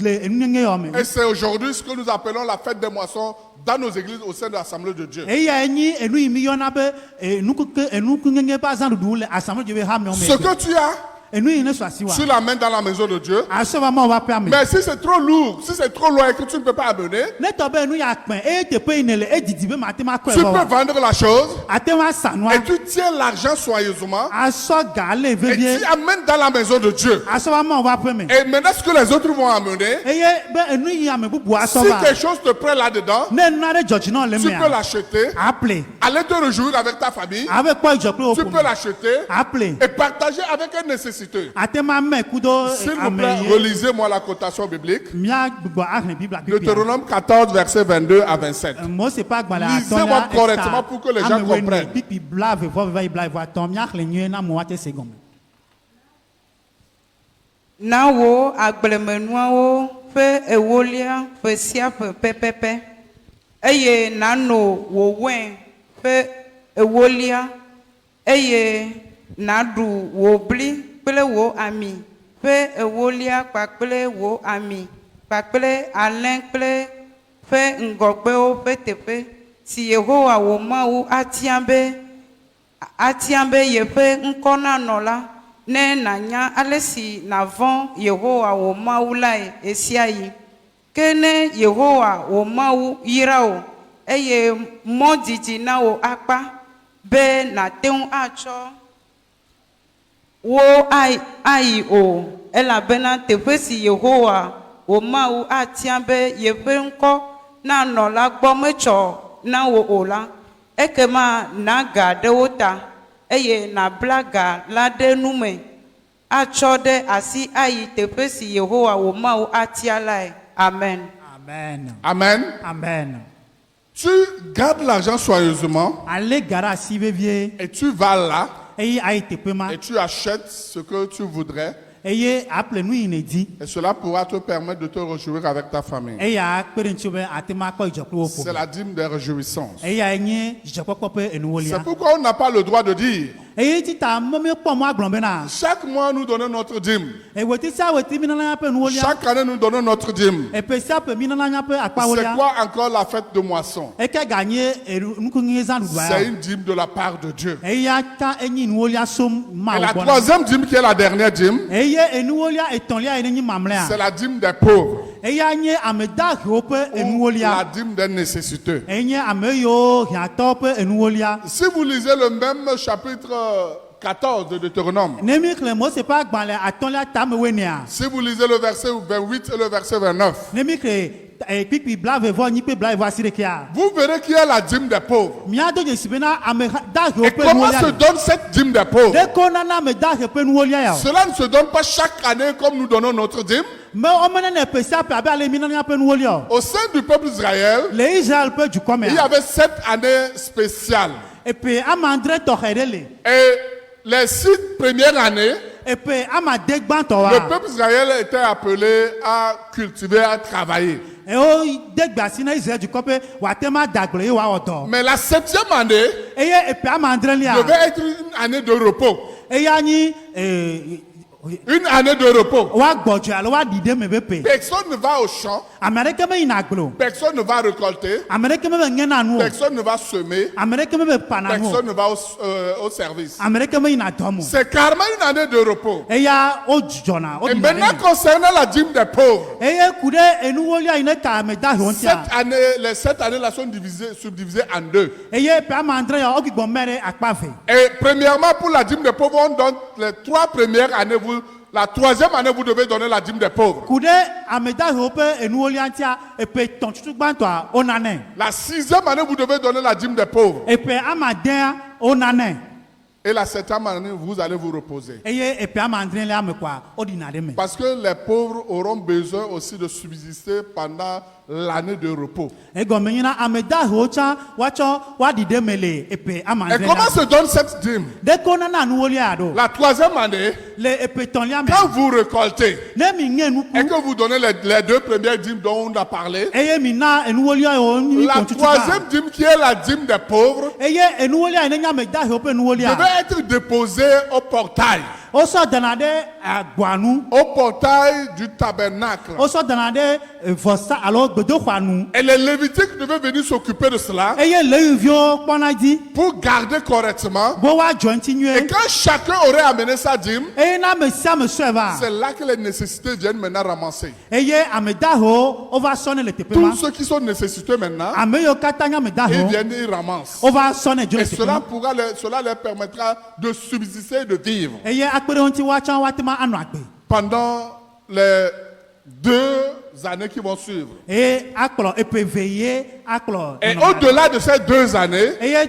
[SPEAKER 2] le enu nge yo me
[SPEAKER 1] Et c'est aujourd'hui ce que nous appelons la fête des moissons dans nos églises au sein de l'Assemblée de Dieu.
[SPEAKER 2] eye enyi enu imi yo na be enuku nge ba zan du le asamo je be ha me o
[SPEAKER 1] Ce
[SPEAKER 2] me
[SPEAKER 1] que tu as,
[SPEAKER 2] enu ine so asiwa
[SPEAKER 1] tu l'amènes dans la maison de Dieu.
[SPEAKER 2] aso ba ma wa pe ame
[SPEAKER 1] Mais si c'est trop lourd, si c'est trop loin et que tu ne peux pas amener,
[SPEAKER 2] ne to be enu ya pin e te pe inele edidi be ma te ma ko
[SPEAKER 1] tu
[SPEAKER 2] e
[SPEAKER 1] peux
[SPEAKER 2] bo
[SPEAKER 1] vendre la chose
[SPEAKER 2] atema sanwa
[SPEAKER 1] et tu tiens l'argent soigneusement
[SPEAKER 2] aso ga le
[SPEAKER 1] et
[SPEAKER 2] vevie
[SPEAKER 1] tu amènes dans la maison de Dieu.
[SPEAKER 2] aso ba ma wa pe me
[SPEAKER 1] Et maintenant, ce que les autres vont amener,
[SPEAKER 2] eye be enu ya me bubu aso
[SPEAKER 1] si
[SPEAKER 2] ba
[SPEAKER 1] quelque chose te prend là-dedans,
[SPEAKER 2] ne na re george na le
[SPEAKER 1] tu
[SPEAKER 2] me
[SPEAKER 1] peux l'acheter,
[SPEAKER 2] aple
[SPEAKER 1] aller te réjouir avec ta famille,
[SPEAKER 2] ave po ijo pe o
[SPEAKER 1] tu
[SPEAKER 2] po
[SPEAKER 1] peux l'acheter
[SPEAKER 2] aple
[SPEAKER 1] et partager avec un nécessité. nécessiteux.
[SPEAKER 2] Atema me kudo
[SPEAKER 1] S'il vous plaît, relisez-moi la cotation biblique.
[SPEAKER 2] mia gbogbo ahlen Bible akpekpea.
[SPEAKER 1] Deutéronome 14, versets 22 à 27.
[SPEAKER 2] Mose pa gbala
[SPEAKER 1] Lisez-moi correctement pour que les gens comprennent.
[SPEAKER 2] Pipi blave vo va blave atom mia xle nyuie na mo wate segome.
[SPEAKER 3] Na wo agblemenuawo ƒe ewolia ƒe sia ƒe pɛpɛpɛ eye nano wo wɛn ƒe ewolia eye naɖu wo bli kple wo ami ƒe ewolia kpakple wo ami kpakple alẽ kple ƒe ŋgɔgbewo ƒe teƒe si Yehowa wo Mawu atia be yeƒe ŋkɔ nanɔ la. Ne nanya ale si navɔ̃ Yehowa wo Mawu lae esia yi. Ke ne Yehowa wo Mawu yra o eye mɔ didi na wo akpa be nate ŋu atsɔ wo ayi o elabena teƒe si Yehowa wo Mawu atia be yeƒe ŋkɔ nanɔ la gbɔ metsɔ na wo o la ekema naga ɖe wo ta. Eye nabla ga la ɖe nu me atsɔ ɖe asi ayi teƒe si Yehowa wo Mawu atia lae. Amen.
[SPEAKER 2] Amen.
[SPEAKER 1] Amen.
[SPEAKER 2] Amen.
[SPEAKER 1] Tu gardes l'argent soigneusement
[SPEAKER 2] Ale gara si vevie
[SPEAKER 1] et tu vas là
[SPEAKER 2] eye ayi teƒe ma
[SPEAKER 1] et tu achètes ce que tu voudrais.
[SPEAKER 2] eye aƒle nu yi ne di.
[SPEAKER 1] Et cela pourra te permettre de te réjouir avec ta famille.
[SPEAKER 2] Eya kpe ɖe ŋuti be atema kpɔ dzidzɔkpɔ wo
[SPEAKER 1] C'est
[SPEAKER 2] ƒo.
[SPEAKER 1] la dîme des réjouissances.
[SPEAKER 2] Eya nye dzidzɔkpɔkpɔ ƒe enuwolia.
[SPEAKER 1] C'est pourquoi on n'a pas le droit de dire
[SPEAKER 2] Eye tita me kpɔ mo agblɔ bena.
[SPEAKER 1] chaque mois nous donnons notre dîme.
[SPEAKER 2] Eweti sia weti mi nana ƒe enuwolia.
[SPEAKER 1] Chaque année nous donnons notre dîme.
[SPEAKER 2] Eƒe sia ƒe mi nana ƒe
[SPEAKER 1] C'est
[SPEAKER 2] akpawolia.
[SPEAKER 1] quoi encore la fête de moisson?
[SPEAKER 2] Eke ganye nukunyui zã ɖuɖua
[SPEAKER 1] C'est
[SPEAKER 2] ya.
[SPEAKER 1] une dîme de la part de Dieu.
[SPEAKER 2] Eya ta enyi enuwolia som
[SPEAKER 1] Et
[SPEAKER 2] ma
[SPEAKER 1] la
[SPEAKER 2] wo gbɔna.
[SPEAKER 1] troisième dîme qui est la dernière dîme,
[SPEAKER 2] Eye enuwolia etɔ̃lia yi ne nyi mamlɛa.
[SPEAKER 1] c'est la dîme des pauvres
[SPEAKER 2] Eya nye ame dahewo ƒe
[SPEAKER 1] ou la
[SPEAKER 2] enuwolia.
[SPEAKER 1] dîme des nécessiteux.
[SPEAKER 2] Enye ame yiwo hiãtɔwo ƒe enuwolia.
[SPEAKER 1] Si vous lisez le même chapitre 14 de Deutéronome,
[SPEAKER 2] Ne mi xlẽ Mose ƒe agbalẽ atɔ̃lia tame woenea.
[SPEAKER 1] si vous lisez le verset 28 et le verset 29,
[SPEAKER 2] Ne mi xlẽ kpikpi blaeve-vɔ-nyi kple blaeve-asiɖekea.
[SPEAKER 1] vous verrez qui est la dîme des pauvres.
[SPEAKER 2] Mía do dzesi bena ame dahewo
[SPEAKER 1] Et
[SPEAKER 2] ƒe
[SPEAKER 1] comment
[SPEAKER 2] enuwolia
[SPEAKER 1] se
[SPEAKER 2] li.
[SPEAKER 1] donne cette dîme des pauvres?
[SPEAKER 2] Ɖeko nana ame dahe ƒe enuwolia ya o.
[SPEAKER 1] Cela ne se donne pas chaque année comme nous donnons notre dîme.
[SPEAKER 2] Me womenene ƒe sia ƒe abe ale mi nana ƒe enuwolia o.
[SPEAKER 1] Au sein du peuple d'Israël,
[SPEAKER 2] Le Israël ƒe dukɔ
[SPEAKER 1] il y
[SPEAKER 2] mea.
[SPEAKER 1] avait 7 années spéciales.
[SPEAKER 2] Epe ame andre tɔxɛ ɖe le.
[SPEAKER 1] Et les 6 premières années,
[SPEAKER 2] Epe ame ade gbãtɔ
[SPEAKER 1] le
[SPEAKER 2] wa.
[SPEAKER 1] peuple d'Israël était appelé à cultiver, à travailler.
[SPEAKER 2] Ewo de gbasi na Israël dukɔ ƒe wòate ma da agble ye wòawɔ dɔ.
[SPEAKER 1] Mais la 7e année
[SPEAKER 2] Eye epe ame andre lia.
[SPEAKER 1] devait être une année de repos.
[SPEAKER 2] Eya nyi
[SPEAKER 1] Une année de repos.
[SPEAKER 2] woagbɔdzɔe alo woaɖi ɖe me be pe.
[SPEAKER 1] Personne ne va au champ,
[SPEAKER 2] Ame ɖeke meyina agble o.
[SPEAKER 1] personne ne va récolter,
[SPEAKER 2] Ame ɖeke me ŋena nu o.
[SPEAKER 1] personne ne va semer,
[SPEAKER 2] Ame ɖeke me pana nu o.
[SPEAKER 1] personne ne va au service.
[SPEAKER 2] Ame ɖeke meyina dɔ mo.
[SPEAKER 1] C'est carrément une année de repos.
[SPEAKER 2] Eya wo dzudzɔna. Wo
[SPEAKER 1] Et
[SPEAKER 2] ɖina ɖe
[SPEAKER 1] maintenant,
[SPEAKER 2] me.
[SPEAKER 1] concernant la dîme des pauvres,
[SPEAKER 2] Eye ku ɖe enuwolia yi ne ka ame dahewo ŋutia.
[SPEAKER 1] les 7 années-là sont subdivisées en 2.
[SPEAKER 2] Eye pe ame andre ya wo gbigbɔ mɛ ɖe akpa ve.
[SPEAKER 1] Et premièrement, pour la dîme des pauvres, on donne les 3 premières années. La 3e année, vous devez donner la dîme des pauvres.
[SPEAKER 2] Ku ɖe ame dahewo ƒe enuwolia ŋutia. Epe tɔtutu gbãtɔa wo nanɛ.
[SPEAKER 1] La 6e année, vous devez donner la dîme des pauvres.
[SPEAKER 2] Epe ame adea wo nanɛ.
[SPEAKER 1] Et la 7e année, vous allez vous reposer.
[SPEAKER 2] Eye epe ame andre le ame koa wo ɖina ɖe me.
[SPEAKER 1] Parce que les pauvres auront besoin aussi de subsister pendant l'année de repos.
[SPEAKER 2] Egɔme nye na ame dahewo tsã woatsɔ woaɖi ɖe me le epe ame
[SPEAKER 1] Et
[SPEAKER 2] andre
[SPEAKER 1] comment
[SPEAKER 2] la.
[SPEAKER 1] se donne cette dîme?
[SPEAKER 2] Ɖeko nana nuwolia ɖo.
[SPEAKER 1] La 3e année,
[SPEAKER 2] Le epe tɔ̃lia me.
[SPEAKER 1] quand vous récoltez
[SPEAKER 2] Ne mi ŋe
[SPEAKER 1] et
[SPEAKER 2] nuku.
[SPEAKER 1] que vous donnez les 2 premières dîmes dont on a parlé,
[SPEAKER 2] Eye mi na enuwolia yiwo nyi
[SPEAKER 1] la
[SPEAKER 2] tɔtutu ba.
[SPEAKER 1] 3e dîme qui est la dîme des pauvres
[SPEAKER 2] Eye enuwolia yi ne nye ame dahewo ƒe enuwolia.
[SPEAKER 1] devait être déposée au portail.
[SPEAKER 2] Wosɔ dana ɖe agboa nu.
[SPEAKER 1] Au portail du tabernacle.
[SPEAKER 2] Wosɔ dana ɖe vɔsa alo gbedoxɔa nu.
[SPEAKER 1] Et les Lévitiques devaient venir s'occuper de cela
[SPEAKER 2] Eye leviviwo kpɔna dzi.
[SPEAKER 1] pour garder correctement.
[SPEAKER 2] Bo woadzɔ ŋuti
[SPEAKER 1] Et
[SPEAKER 2] nyuie.
[SPEAKER 1] quand chacun aurait amené sa dîme,
[SPEAKER 2] Eye na ame sia ame sɔe va.
[SPEAKER 1] c'est là que les nécessités viennent maintenant ramasser.
[SPEAKER 2] Eye ame dahewo wova sɔ ne le teƒe ma.
[SPEAKER 1] Tous ceux qui sont nécessiteux maintenant,
[SPEAKER 2] Ame yiwo katã nye ame
[SPEAKER 1] ils
[SPEAKER 2] dahewo.
[SPEAKER 1] viennent, ils ramassent.
[SPEAKER 2] Wova sɔ ne dzo
[SPEAKER 1] Et
[SPEAKER 2] le teƒe ma.
[SPEAKER 1] cela leur permettra de subsister et de vivre.
[SPEAKER 2] Eye akpe ɖe ŋuti woatsã woate ma anɔ agbe.
[SPEAKER 1] Pendant les 2 années qui vont suivre.
[SPEAKER 2] Eye akplɔ epe ve ye akplɔ.
[SPEAKER 1] Et
[SPEAKER 2] nɔnɔme.
[SPEAKER 1] au-delà de ces 2 années,
[SPEAKER 2] Eye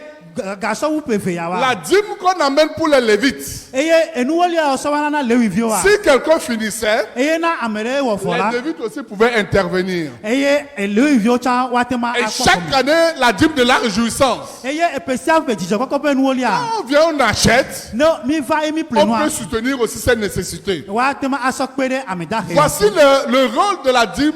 [SPEAKER 2] garçon ou peut faire
[SPEAKER 1] La dîme qu'on amène pour les Lévites.
[SPEAKER 2] eye enuwolia osawana lewi vioa
[SPEAKER 1] Si quelqu'un finissait,
[SPEAKER 2] eye na amere wo
[SPEAKER 1] les
[SPEAKER 2] fola
[SPEAKER 1] Lévites aussi pouvaient intervenir.
[SPEAKER 2] eye lewi vio cha watema
[SPEAKER 1] Et chaque année, la dîme de la réjouissance.
[SPEAKER 2] eye epesia pe jijo koko pe enuwolia
[SPEAKER 1] On vient, on achète.
[SPEAKER 2] no mi va emi
[SPEAKER 1] On
[SPEAKER 2] plenoa
[SPEAKER 1] peut soutenir aussi cette nécessité.
[SPEAKER 2] watema asokpede ameda he
[SPEAKER 1] Voici le rôle de la dîme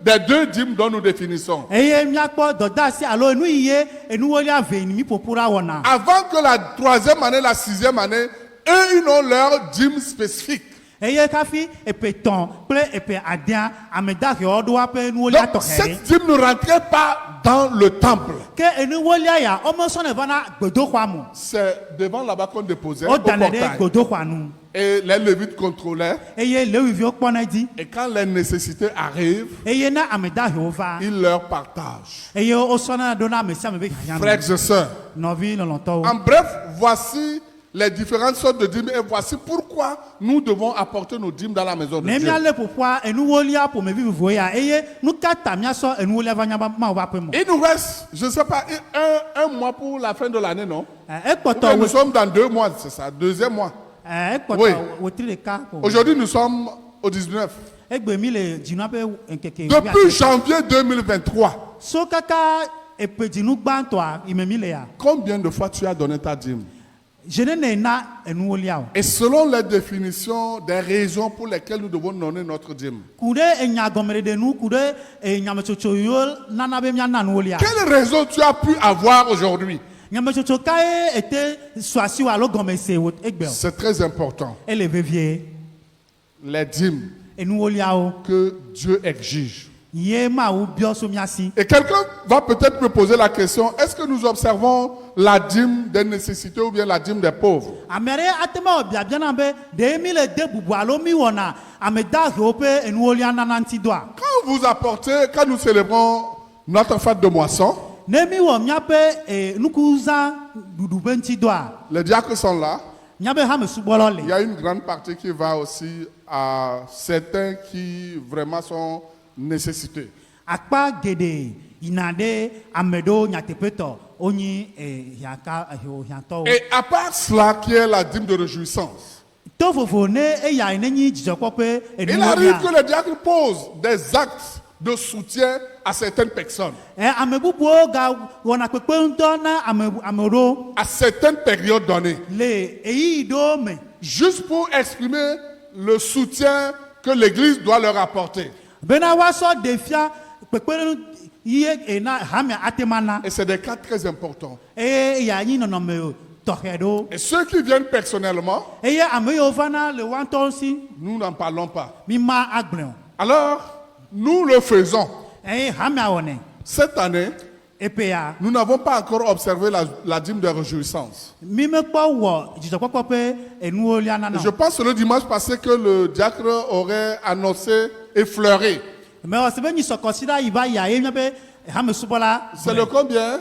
[SPEAKER 1] des deux dîmes dont nous définissons.
[SPEAKER 2] eye miakpo dodasi alo enu iye enuwolia ve ni mi popura wona
[SPEAKER 1] Avant que la 3e année, la 6e année, eux, ils ont leur dîme spécifique.
[SPEAKER 2] eye kafi epeton ple epe adia ameda he odoa pe enuwolia
[SPEAKER 1] Donc,
[SPEAKER 2] tohere
[SPEAKER 1] cette dîme ne rentrait pas dans le temple.
[SPEAKER 2] ke enuwolia ya omo sone vana gbedoxwa mo
[SPEAKER 1] C'est devant là-bas qu'on déposait au
[SPEAKER 2] o dane de
[SPEAKER 1] portail.
[SPEAKER 2] gbedoxwa nu
[SPEAKER 1] Et les Lévites contrôlaient.
[SPEAKER 2] eye lewi vio kpɔna dzi
[SPEAKER 1] Et quand les nécessités arrivent,
[SPEAKER 2] eye na ameda he va
[SPEAKER 1] ils leur partagent.
[SPEAKER 2] eye wosɔna ɖo na ame sia ame be hiã
[SPEAKER 1] Frères et sœurs,
[SPEAKER 2] nɔvi lɔlɔtɔwo
[SPEAKER 1] en bref, voici les différentes sortes de dîmes et voici pourquoi nous devons apporter nos dîmes dans la maison de
[SPEAKER 2] ne
[SPEAKER 1] Dieu.
[SPEAKER 2] mialé ƒoƒua enuwolia ƒomevi vovovo ya eye nu ka ta miasɔ enuwolia va nya mawo va aƒe me
[SPEAKER 1] Il nous reste, je ne sais pas, un mois pour la fin de l'année, non?
[SPEAKER 2] ekpɔtɔ
[SPEAKER 1] Nous sommes dans 2 mois, c'est ça, 2e mois. Oui.
[SPEAKER 2] ekpɔtɔ wotri ɖeka ko
[SPEAKER 1] Aujourd'hui, nous sommes au 19.
[SPEAKER 2] egbe mi le dzinu ƒe nkeke
[SPEAKER 1] Depuis janvier 2023,
[SPEAKER 2] so kaka epe dzinu gbãtɔa yi me mi le ya
[SPEAKER 1] combien de fois tu as donné ta dîme?
[SPEAKER 2] je ne ne na enuwolia o
[SPEAKER 1] Et selon les définitions des raisons pour lesquelles nous devons donner notre dîme.
[SPEAKER 2] ku ɖe enyagɔmeɖeɖenu ku ɖe enyametsotso yiwo nana be miana nuwolia
[SPEAKER 1] Quelle raison tu as pu avoir aujourd'hui?
[SPEAKER 2] nyametsotso kae ete suasi wo alo gɔmese wo egbe o
[SPEAKER 1] C'est très important.
[SPEAKER 2] ele vevie
[SPEAKER 1] Les dîmes
[SPEAKER 2] enuwoliawo
[SPEAKER 1] que Dieu exige.
[SPEAKER 2] ye mawu biɔ so miasi
[SPEAKER 1] Et quelqu'un va peut-être me poser la question, est-ce que nous observons la dîme des nécessités ou bien la dîme des pauvres?
[SPEAKER 2] ame ɖe atema wɔ biabiana be ɖe mi le de bubu alo mi wɔna ame dahewo ƒe enuwolia nana ŋuti dɔa
[SPEAKER 1] Quand vous apportez, quand nous célébrons notre fête de moisson,
[SPEAKER 2] ne mi wɔ miaƒe nukuzã ɖuɖu ƒe ŋuti dɔa
[SPEAKER 1] les diacres sont là.
[SPEAKER 2] miaƒe hamesubɔlɔ
[SPEAKER 1] Il y
[SPEAKER 2] le
[SPEAKER 1] a une grande partie qui va aussi à certains qui vraiment sont nécessités.
[SPEAKER 2] akpa geɖe yina ɖe ame ɖewo nyateƒetɔ wonyi hiãtɔwo
[SPEAKER 1] Et à part cela, qui est la dîme de réjouissance,
[SPEAKER 2] to vovo ne eya ne nyi dzidzɔkpɔƒe
[SPEAKER 1] il arrive
[SPEAKER 2] enuwolia
[SPEAKER 1] que les diacres posent des actes de soutien à certaines personnes,
[SPEAKER 2] ame bubuwo ga wɔna kpekpeŋutɔ na ame ɖewo
[SPEAKER 1] à certaines périodes données,
[SPEAKER 2] le eyiyi ɖewo me
[SPEAKER 1] juste pour exprimer le soutien que l'Église doit leur apporter.
[SPEAKER 2] bena woasɔ ɖevia kpekpeɖeŋu yi ena hame atema na
[SPEAKER 1] Et c'est des cas très importants.
[SPEAKER 2] eye eya nyi nɔnɔme tɔxɛ ɖewo
[SPEAKER 1] Et ceux qui viennent personnellement,
[SPEAKER 2] eye ame yiwo vana le woantɔwo si
[SPEAKER 1] nous n'en parlons pas.
[SPEAKER 2] mi ma agblẽ o
[SPEAKER 1] Alors, nous le faisons.
[SPEAKER 2] eye hamea wɔnɛ
[SPEAKER 1] Cette année,
[SPEAKER 2] epea
[SPEAKER 1] nous n'avons pas encore observé la dîme de réjouissance.
[SPEAKER 2] mi mekpɔ wɔ dzidzɔkpɔkpɔ ƒe enuwolia nana
[SPEAKER 1] Je pense que le dimanche passé que le diacre aurait annoncé effleuré.
[SPEAKER 2] mɛ ɔsi be nyisɔkɔsi ɖa yi va ya ye miaƒe hamesubɔla
[SPEAKER 1] C'est le combien?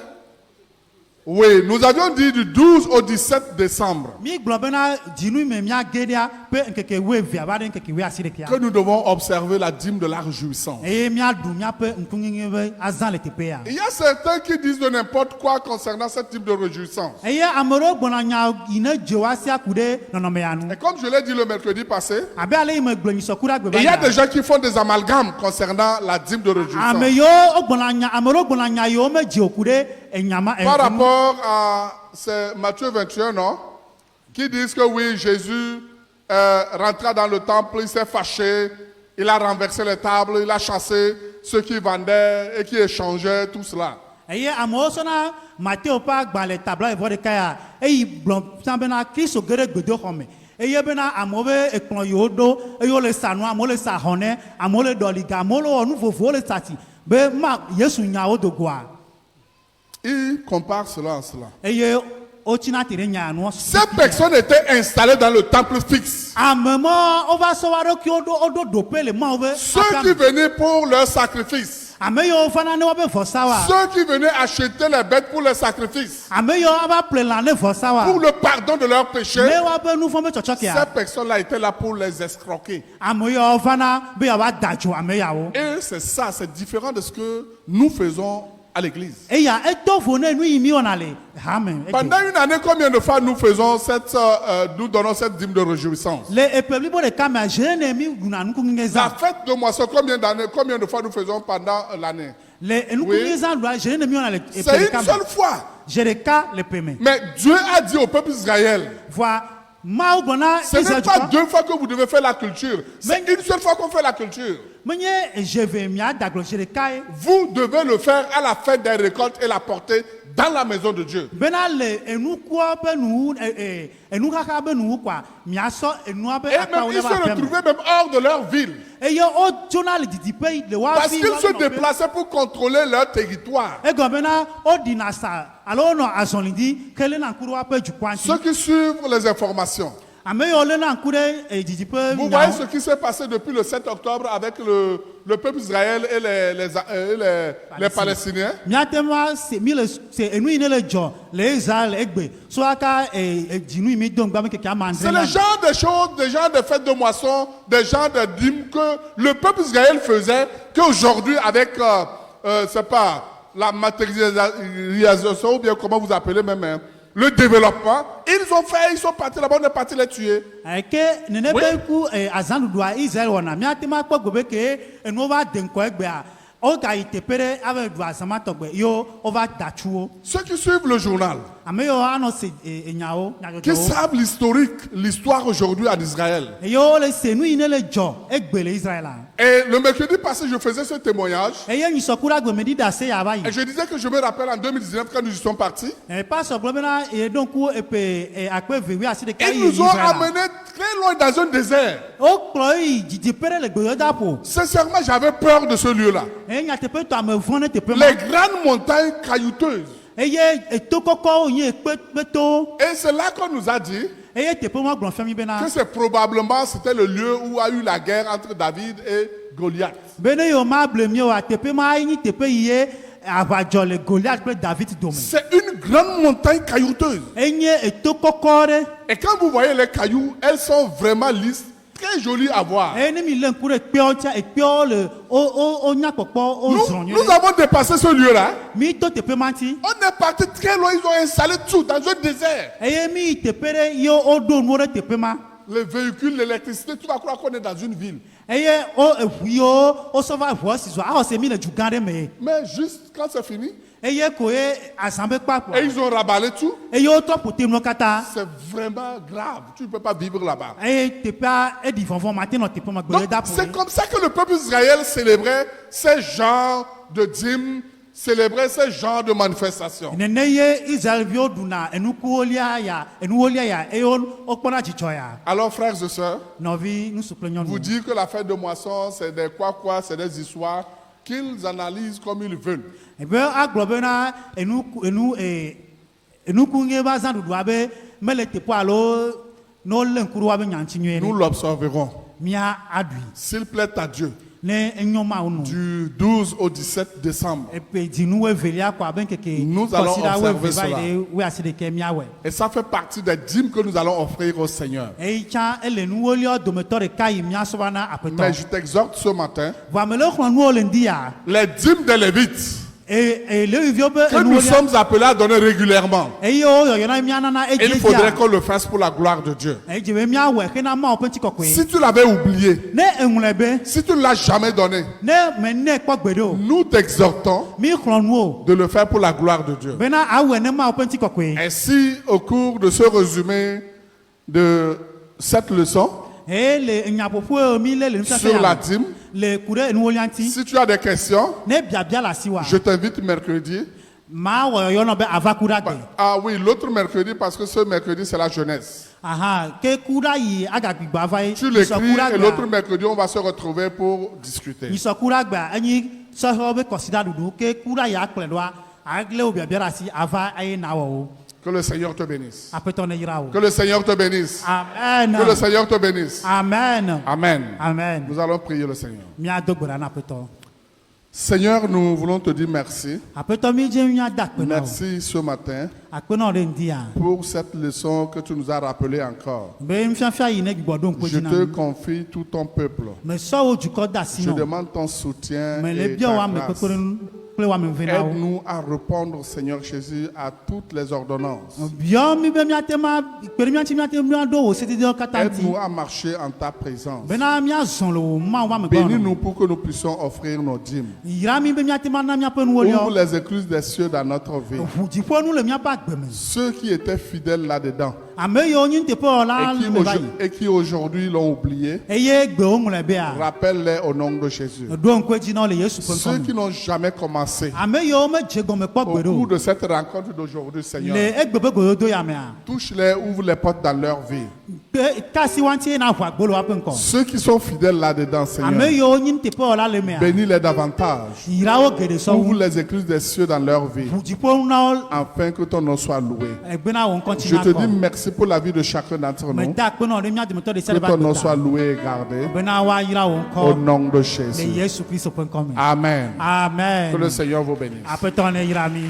[SPEAKER 1] Oui, nous avions dit du 12 au 17 décembre
[SPEAKER 2] mi gblɔ bena dzinu me miage ɖia ƒe nkeke wuevia va ɖe nkeke wuiasiɖekea
[SPEAKER 1] que nous devons observer la dîme de la réjouissance.
[SPEAKER 2] eye miaɖu miaƒe ŋkuŋeŋe ƒe azã le teƒea
[SPEAKER 1] Il y a certains qui disent de n'importe quoi concernant ce type de réjouissance.
[SPEAKER 2] eye ame ɖewo gbɔna nya yi ne dze woasi aku ɖe nɔnɔmea nu
[SPEAKER 1] Et comme je l'ai dit le mercredi passé,
[SPEAKER 2] abe ale yi me gblɔ nyisɔku ɖe agbe
[SPEAKER 1] il y a des
[SPEAKER 2] va
[SPEAKER 1] gens qui font des amalgames concernant la dîme de
[SPEAKER 2] ame
[SPEAKER 1] réjouissance.
[SPEAKER 2] yiwo wogbɔna nya ame ɖewo gbɔna nya yiwo medze oku ɖe enyama
[SPEAKER 1] Par rapport à c'est Matthieu 21, non? Qui disent que oui, Jésus rentra dans le temple, il s'est fâché, il a renversé les tables, il a chassé ceux qui vendaient et qui échangeaient, tout cela.
[SPEAKER 2] eye amewo sɔna Mateo ƒe agbalẽ tabla evɔ ɖeka ya eyi gblɔ fia bena Kristo ge ɖe gbedoxɔ me eye bena amewo be ekplɔ yiwo ɖo eye wole sa nu amewo le sa xɔne amewo le ɖɔliga amewo le wɔ nu vovovowo le sati be ma Yesu nyawo do goa
[SPEAKER 1] Il compare cela en cela.
[SPEAKER 2] eye wotsina te ɖe nya nuwo
[SPEAKER 1] Ces personnes étaient installées dans le temple fixe.
[SPEAKER 2] ame ma wova sɔ wa ɖokui woɖo ɖoƒe le mawo be
[SPEAKER 1] Ceux qui venaient pour leur sacrifice.
[SPEAKER 2] ame yiwo fana ne woƒe vɔsa wa
[SPEAKER 1] Ceux qui venaient acheter les bêtes pour les sacrifices.
[SPEAKER 2] ame yiwo ava ple lã ne vɔsa wa
[SPEAKER 1] Pour le pardon de leurs péchés.
[SPEAKER 2] ne woaƒe nu fɔ be tsɔtsɔ
[SPEAKER 1] Ces
[SPEAKER 2] kea
[SPEAKER 1] personnes-là étaient là pour les escroquer.
[SPEAKER 2] ame yiwo vana be yewoa da dzo ame yawo
[SPEAKER 1] Et c'est ça, c'est différent de ce que nous faisons à l'église.
[SPEAKER 2] eya edo vo ne nu yi mi ona le amen
[SPEAKER 1] Pendant une année, combien de fois nous faisons nous donnons cette dîme de réjouissance?
[SPEAKER 2] le epebli bo de kama je ne mi duna nu kunge
[SPEAKER 1] La
[SPEAKER 2] za
[SPEAKER 1] fête de moisson, combien de fois nous faisons pendant l'année?
[SPEAKER 2] le nu kunge za do je ne mi ona le
[SPEAKER 1] C'est
[SPEAKER 2] epebli
[SPEAKER 1] une
[SPEAKER 2] kama
[SPEAKER 1] seule fois.
[SPEAKER 2] je de ka le peme
[SPEAKER 1] Mais Dieu a dit au peuple d'Israël,
[SPEAKER 2] voi ma bona
[SPEAKER 1] ce n'est pas 2 fois que vous devez faire la culture. C'est une seule fois qu'on fait la culture.
[SPEAKER 2] menye je vais mi adaglo je de kai
[SPEAKER 1] Vous devez le faire à la fin des récoltes et la porter dans la maison de Dieu.
[SPEAKER 2] bena le enu kwa pe nu enu kaka be nu kwa mi aso enu abe
[SPEAKER 1] Et
[SPEAKER 2] akpa
[SPEAKER 1] même,
[SPEAKER 2] wo
[SPEAKER 1] ils
[SPEAKER 2] ba
[SPEAKER 1] se
[SPEAKER 2] peme
[SPEAKER 1] retrouvaient même hors de leur ville.
[SPEAKER 2] eye o journal didi pe le wa
[SPEAKER 1] Parce
[SPEAKER 2] fi
[SPEAKER 1] qu'ils se déplaçaient pour contrôler leur territoire.
[SPEAKER 2] ego bena o dinasa alo no azonlidi kele na nkuru ape jukwanti
[SPEAKER 1] Ceux qui suivent les informations,
[SPEAKER 2] ameyo le na nkure didi pe
[SPEAKER 1] vous voyez ce qui s'est passé depuis le 7 octobre avec le peuple d'Israël et les Palestiniens.
[SPEAKER 2] miatema se mi le se enu ine le jo le Israël egbe so aka dinu mi don gba me keke amandre
[SPEAKER 1] C'est le genre de choses, des genres de fêtes de moisson, des genres de dîmes que le peuple d'Israël faisait, qu'aujourd'hui avec, c'est pas, la matérialisation, ou bien comment vous appelez même, hein, le développement, ils sont partis là-bas, on est partis les tuer.
[SPEAKER 2] ke nene
[SPEAKER 1] Oui.
[SPEAKER 2] be ku azandu do Israël wona miatema kpo gobe ke enu ba den ko egbe a o ga itepere ave do azama togbe yo over dachuo
[SPEAKER 1] Ceux qui suivent le journal,
[SPEAKER 2] ameyo ano se enyao
[SPEAKER 1] qui savent l'histoire aujourd'hui en Israël.
[SPEAKER 2] yo le se nu ine le jo egbe le Israël a
[SPEAKER 1] Et le mercredi passé, je faisais ce témoignage.
[SPEAKER 2] eye ni sokura gbe medi da se ya ba yi
[SPEAKER 1] Et je disais que je me rappelle en 2019 quand nous y sommes partis.
[SPEAKER 2] pas so globena e donc epe akpe vewi asi de kai
[SPEAKER 1] Ils nous ont
[SPEAKER 2] Israël
[SPEAKER 1] amenés très loin dans un désert.
[SPEAKER 2] o klo yi didi pere le gbe dapo
[SPEAKER 1] Sincèrement, j'avais peur de ce lieu-là.
[SPEAKER 2] e nya tepe to ame vone tepe ma
[SPEAKER 1] Les grandes montagnes caillouteuses.
[SPEAKER 2] eye eto koko yin peto
[SPEAKER 1] Et c'est là qu'on nous a dit
[SPEAKER 2] eye tepe mo gbon fami bena
[SPEAKER 1] que c'était le lieu où a eu la guerre entre David et Goliath.
[SPEAKER 2] bene yo ma blemi o tepe ma yin tepe ye abajo le Goliath pe David dome
[SPEAKER 1] C'est une grande montagne caillouteuse.
[SPEAKER 2] enye eto koko re
[SPEAKER 1] Et quand vous voyez les cailloux, elles sont vraiment lisses, très jolies à voir.
[SPEAKER 2] e ni mi le nkure ekpe o tia ekpe o le o nya popo o
[SPEAKER 1] Nous,
[SPEAKER 2] zronyo
[SPEAKER 1] nous avons dépassé ce lieu-là.
[SPEAKER 2] mi to tepe ma ti
[SPEAKER 1] On est parti très loin, ils ont installé tout dans un désert.
[SPEAKER 2] eye mi tepe re yo o do nu re tepe ma
[SPEAKER 1] Les véhicules, l'électricité, tu vas croire qu'on est dans une ville.
[SPEAKER 2] eye o ehu yo o so va vo si zo a o se mi le jugan re me
[SPEAKER 1] Mais juste quand c'est fini,
[SPEAKER 2] eye ko e asambe papo
[SPEAKER 1] et ils ont raballé tout,
[SPEAKER 2] eye o to pote no kata
[SPEAKER 1] c'est vraiment grave. Tu ne peux pas vivre là-bas.
[SPEAKER 2] eye tepe a e di vonvon matin no tepe ma
[SPEAKER 1] Donc,
[SPEAKER 2] gbe dapo
[SPEAKER 1] c'est comme ça que le peuple d'Israël célébrait ces genres de dîmes, célébrait ces genres de manifestations.
[SPEAKER 2] nene ye Israel vi o duna enuku olia ya e o kpona jicho ya
[SPEAKER 1] Alors, frères et sœurs,
[SPEAKER 2] novi nu suple nyonu
[SPEAKER 1] vous dire que la fête de moisson, c'est des quoi, c'est des histoires qu'ils analysent comme ils veulent.
[SPEAKER 2] ebe agblɔ bena enuku nye ba zã ɖuɖu abe mele teƒe alo ne wolé ŋku ɖe woabe nyantsi nyuie
[SPEAKER 1] Nous
[SPEAKER 2] ɖe
[SPEAKER 1] l'observerons.
[SPEAKER 2] mía aɖui
[SPEAKER 1] S'il plaît à Dieu,
[SPEAKER 2] ne enyo mawo nu
[SPEAKER 1] du 12 au 17 décembre.
[SPEAKER 2] epe dzinu woevelia ko abe nkeke
[SPEAKER 1] Nous allons
[SPEAKER 2] kɔsida
[SPEAKER 1] observer
[SPEAKER 2] woeve va yi
[SPEAKER 1] cela.
[SPEAKER 2] ɖe woasiɖeke míawɔe
[SPEAKER 1] Et ça fait partie des dîmes que nous allons offrir au Seigneur.
[SPEAKER 2] eyi tsã ele nuwoliɔ dometɔ ɖeka yi míasɔba na
[SPEAKER 1] Mais
[SPEAKER 2] aƒetɔ
[SPEAKER 1] je t'exhorte ce matin,
[SPEAKER 2] vɔ ame le xlɔ nuwo le ŋdi ya
[SPEAKER 1] les dîmes des Lévites
[SPEAKER 2] leviviwo be
[SPEAKER 1] que nous
[SPEAKER 2] enuwolia
[SPEAKER 1] sommes appelés à donner régulièrement,
[SPEAKER 2] eye wo yɔyɔna mía nana
[SPEAKER 1] il faudrait
[SPEAKER 2] edzia
[SPEAKER 1] qu'on le fasse pour la gloire de Dieu.
[SPEAKER 2] eyi dze be míawɔe xena mawo ƒe ŋutikɔkɔe
[SPEAKER 1] Si tu l'avais oublié,
[SPEAKER 2] ne eŋlɔe be
[SPEAKER 1] si tu ne l'as jamais donné,
[SPEAKER 2] ne mene kpɔ gbe ɖe o
[SPEAKER 1] nous t'exhortons
[SPEAKER 2] mi xlɔ nuwo
[SPEAKER 1] de le faire pour la gloire de Dieu.
[SPEAKER 2] bena awɔe ne mawo ƒe ŋutikɔkɔe
[SPEAKER 1] Et si au cours de ce résumé de cette leçon
[SPEAKER 2] eye le nyaƒoƒo mi le le
[SPEAKER 1] sur la
[SPEAKER 2] nufiafia
[SPEAKER 1] dîme,
[SPEAKER 2] le ku ɖe enuwolia ŋuti
[SPEAKER 1] si tu as des questions,
[SPEAKER 2] ne biabia le asi wa
[SPEAKER 1] je t'invite mercredi.
[SPEAKER 2] ma wɔ yɔyɔ nɔ be ava ku ɖa gbe
[SPEAKER 1] Ah oui, l'autre mercredi, parce que ce mercredi, c'est la jeunesse.
[SPEAKER 2] aha ke ku ɖa yi agagbigba ava ye
[SPEAKER 1] Tu l'écris et l'autre mercredi, on va se retrouver pour discuter.
[SPEAKER 2] nyisɔ ku ɖa gbea enyi sɔhɔ be kɔsida ɖuɖu ke ku ɖa yi akplɛ ɖoa agle wo biabia ɖe asi ava eye na wɔ wo
[SPEAKER 1] Que le Seigneur te bénisse.
[SPEAKER 2] aƒetɔ ne yra wo
[SPEAKER 1] Que le Seigneur te bénisse.
[SPEAKER 2] amen
[SPEAKER 1] Que le Seigneur te bénisse.
[SPEAKER 2] amen
[SPEAKER 1] Amen.
[SPEAKER 2] amen
[SPEAKER 1] Nous allons prier le Seigneur.
[SPEAKER 2] míado gbe ɖa na aƒetɔ
[SPEAKER 1] Seigneur, nous voulons te dire merci.
[SPEAKER 2] aƒetɔ mi dze míada akpe na wo
[SPEAKER 1] Merci ce matin
[SPEAKER 2] akpenɔ ɖe ŋdi ya
[SPEAKER 1] pour cette leçon que tu nous as rappelée encore.
[SPEAKER 2] be nufiafia yi ne gbigbɔ ɖo ŋkpe
[SPEAKER 1] Je
[SPEAKER 2] dzi na
[SPEAKER 1] te
[SPEAKER 2] mi
[SPEAKER 1] confie tout ton peuple.
[SPEAKER 2] me sɔ wo dukɔ de asi
[SPEAKER 1] Je
[SPEAKER 2] nɔ
[SPEAKER 1] demande ton soutien
[SPEAKER 2] me le
[SPEAKER 1] et
[SPEAKER 2] bia wo
[SPEAKER 1] ta
[SPEAKER 2] ame
[SPEAKER 1] grâce.
[SPEAKER 2] kpekpe ɖe nu kple wɔame eve na wo.
[SPEAKER 1] Aide-nous à répondre, Seigneur Jésus, à toutes les ordonnances.
[SPEAKER 2] Biɔ mi be miate ma kpe ɖe miati miate miaɖo wò sedidiwo katã ŋuti.
[SPEAKER 1] Aide-nous à marcher en ta présence.
[SPEAKER 2] Bena miazɔ le wò Mawu ƒe amegbetɔ me.
[SPEAKER 1] Bénis-nous pour que nous puissions offrir nos dîmes.
[SPEAKER 2] Yra mi be miate ma na miaƒe nuwo
[SPEAKER 1] Ouvre
[SPEAKER 2] liɔ.
[SPEAKER 1] les écluses des cieux dans notre vie.
[SPEAKER 2] Ʋu dziƒonu le miaƒe agbe me.
[SPEAKER 1] Ceux qui étaient fidèles là-dedans
[SPEAKER 2] Ame yiwo nyi nuteƒewɔla le va yi.
[SPEAKER 1] et qui aujourd'hui l'ont oublié,
[SPEAKER 2] Eye gbewo ŋlɔe bea.
[SPEAKER 1] rappelle-les au nom de Jésus.
[SPEAKER 2] Ɖo ŋku edzi na wo le Yesu ƒe
[SPEAKER 1] Ceux
[SPEAKER 2] ŋkɔ
[SPEAKER 1] qui
[SPEAKER 2] me.
[SPEAKER 1] n'ont jamais commencé,
[SPEAKER 2] Ame yiwo medze gɔme kpɔ
[SPEAKER 1] au
[SPEAKER 2] gbe ɖo.
[SPEAKER 1] cours de cette rencontre d'aujourd'hui, Seigneur,
[SPEAKER 2] Le egbe be gododo ya mea.
[SPEAKER 1] touche-les, ouvre les portes dans leur vie.
[SPEAKER 2] Kasi wanti na ʋu agbolo woaƒe ŋkɔ.
[SPEAKER 1] Ceux qui sont fidèles là-dedans,
[SPEAKER 2] Ame
[SPEAKER 1] Seigneur,
[SPEAKER 2] yiwo nyi nuteƒewɔla le mea.
[SPEAKER 1] bénis-les davantage.
[SPEAKER 2] Yra wo geɖe sɔ
[SPEAKER 1] Ouvre
[SPEAKER 2] wu.
[SPEAKER 1] les écluses des cieux dans leur vie,
[SPEAKER 2] Ʋu dziƒonu na wo
[SPEAKER 1] afin que ton nom soit loué.
[SPEAKER 2] egbena wò ŋkɔ tsi
[SPEAKER 1] Je
[SPEAKER 2] na
[SPEAKER 1] te dis
[SPEAKER 2] kɔ.
[SPEAKER 1] merci pour la vie de chacun d'entre nous.
[SPEAKER 2] Meda akpenɔ ɖe mia dometɔ ɖe sia
[SPEAKER 1] Que
[SPEAKER 2] ɖe ƒe
[SPEAKER 1] ton nom
[SPEAKER 2] agbe
[SPEAKER 1] soit
[SPEAKER 2] ta.
[SPEAKER 1] loué et gardé.
[SPEAKER 2] Bena woayra wò
[SPEAKER 1] Au
[SPEAKER 2] ŋkɔ
[SPEAKER 1] nom de
[SPEAKER 2] le
[SPEAKER 1] Jésus.
[SPEAKER 2] Yesu Kristo ƒe ŋkɔ me.
[SPEAKER 1] Amen. Que le
[SPEAKER 2] Amen.
[SPEAKER 1] Seigneur vous bénisse.
[SPEAKER 2] Aƒetɔ ne yra mi.